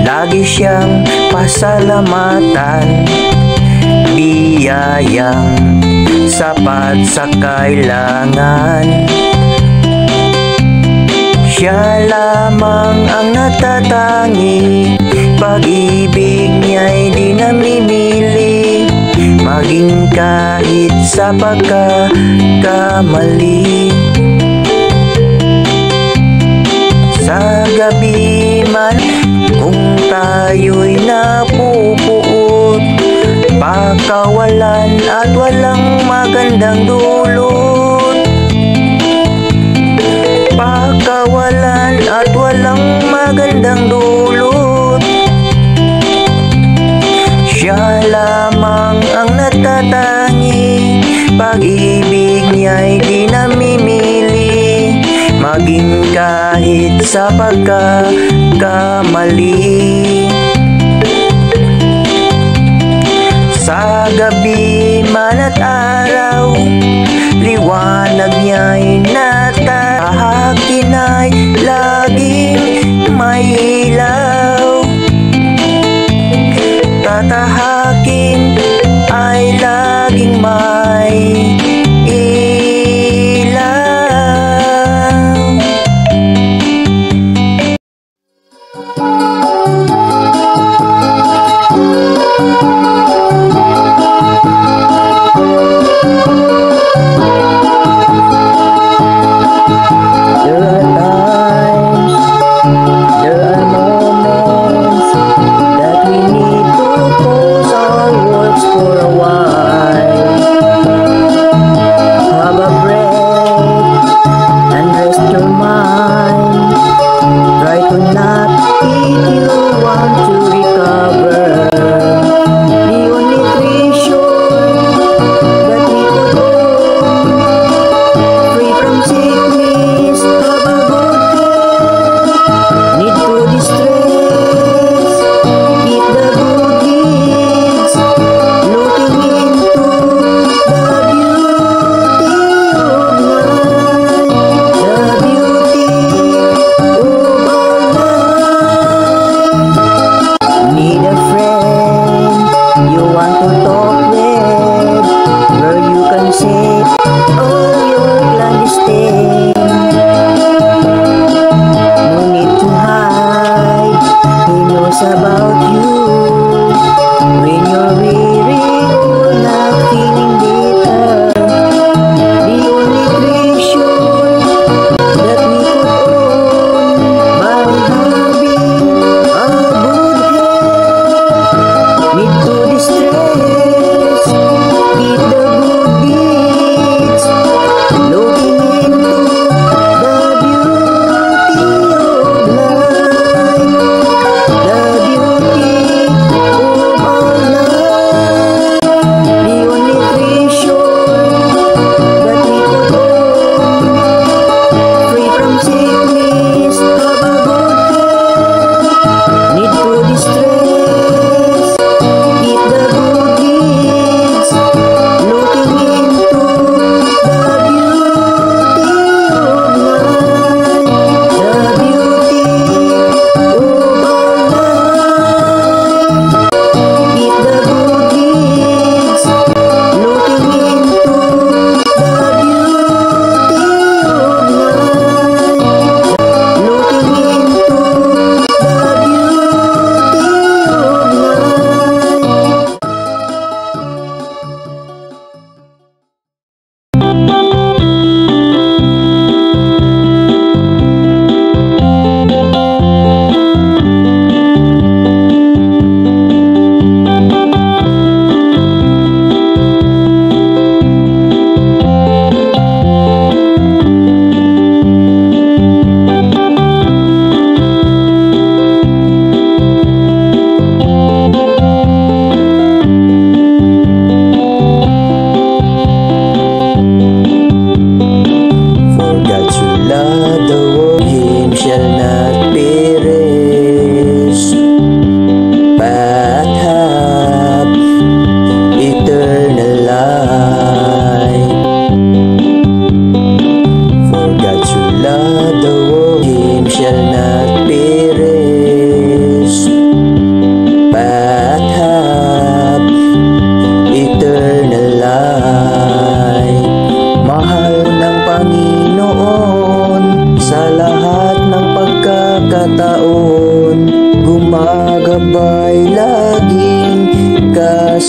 lagi siyang pasalamatan, biyayang sapat sa kailangan. Siya lamang ang natatangi, pag-ibig niya'y di namimili, maging kahit sa pagkakamali. Sa gabi man, kung tayo'y napupuot, pakawalan at walang magandang dulot, pakawalan at walang magandang dulot. Siya lamang ang natatangi, pag-ibig niya'y di namimili, maging kahit sa pagkakamali. Sa gabi man at araw, liwanag niya'y natahakin ay laging may ilaw, tatahakin ay laging may ilaw.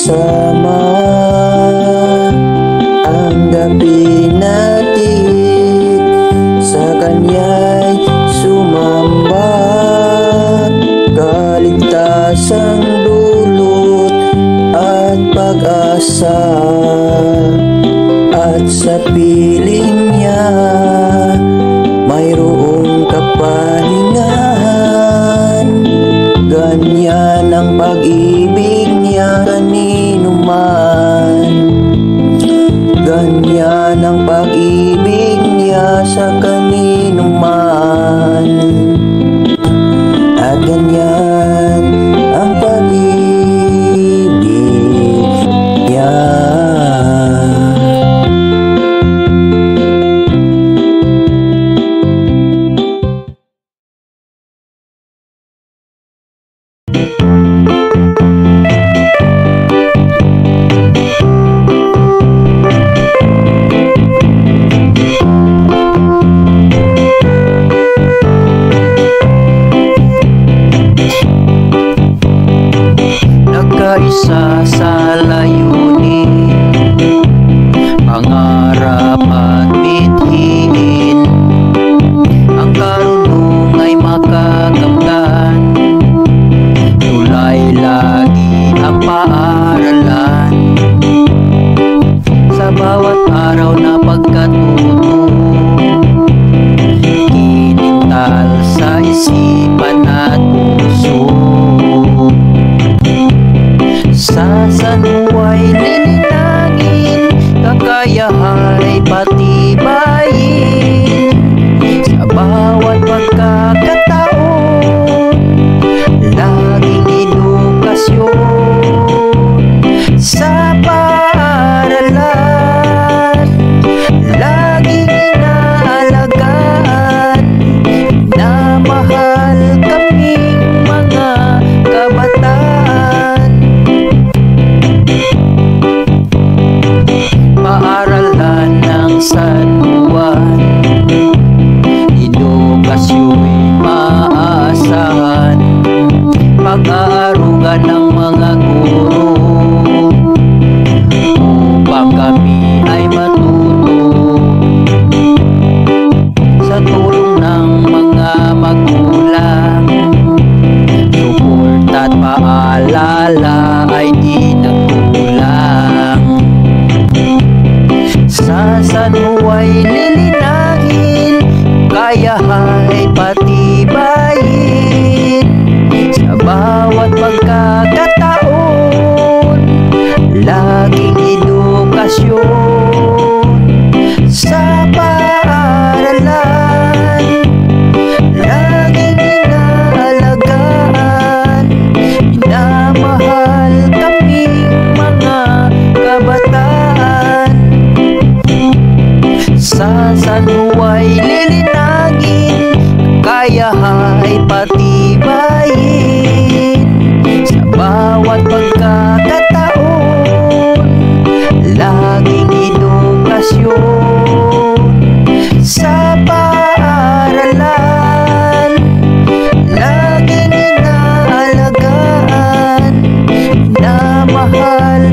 sama ang gabi natin, sa Kanya'y sumamba, kaligtasang dulot at pag-asa. At sa piling niya mayroong kapahingahan, ganyan ang pag-ibig niya kanino man. Ganyan ang pag-ibig niya sa kanino man. At ganyan ang pag-ibig niya. Nagkaisa sa layunin, pangarap at bithiin, ang karunong ay makakamtan, tulay lagi ang paaralan. Sa bawat araw na pagkatuto, kinintal sa isipan at puso. Sa sanuway lilinangin, kakayahay patibayin. Sa bawat pagkakataon, laging edukasyon. Sa paaralan, laging inaalagaan, na mahal kaming mga kabataan. Paaralan ng San Juan, edukasyo'y maaasahan, pag-aarugan ng mga guro, upang kami ay matuto. Sa tulong ng mga magulang, suporta at paalala ay di nagkukulang. Sa sanuway lilinangin, kayahay patibayin. Sa bawat pagkakataon, laging edukasyon. Sa paaralan, laging inaalagaan, minamahal kaming mga kabataan. Sa sanuway lilinangin, kayahay patibayin. Sa bawat pagkakataon, laging edukasyon. Sa paaralan, laging inaalagaan, minamahal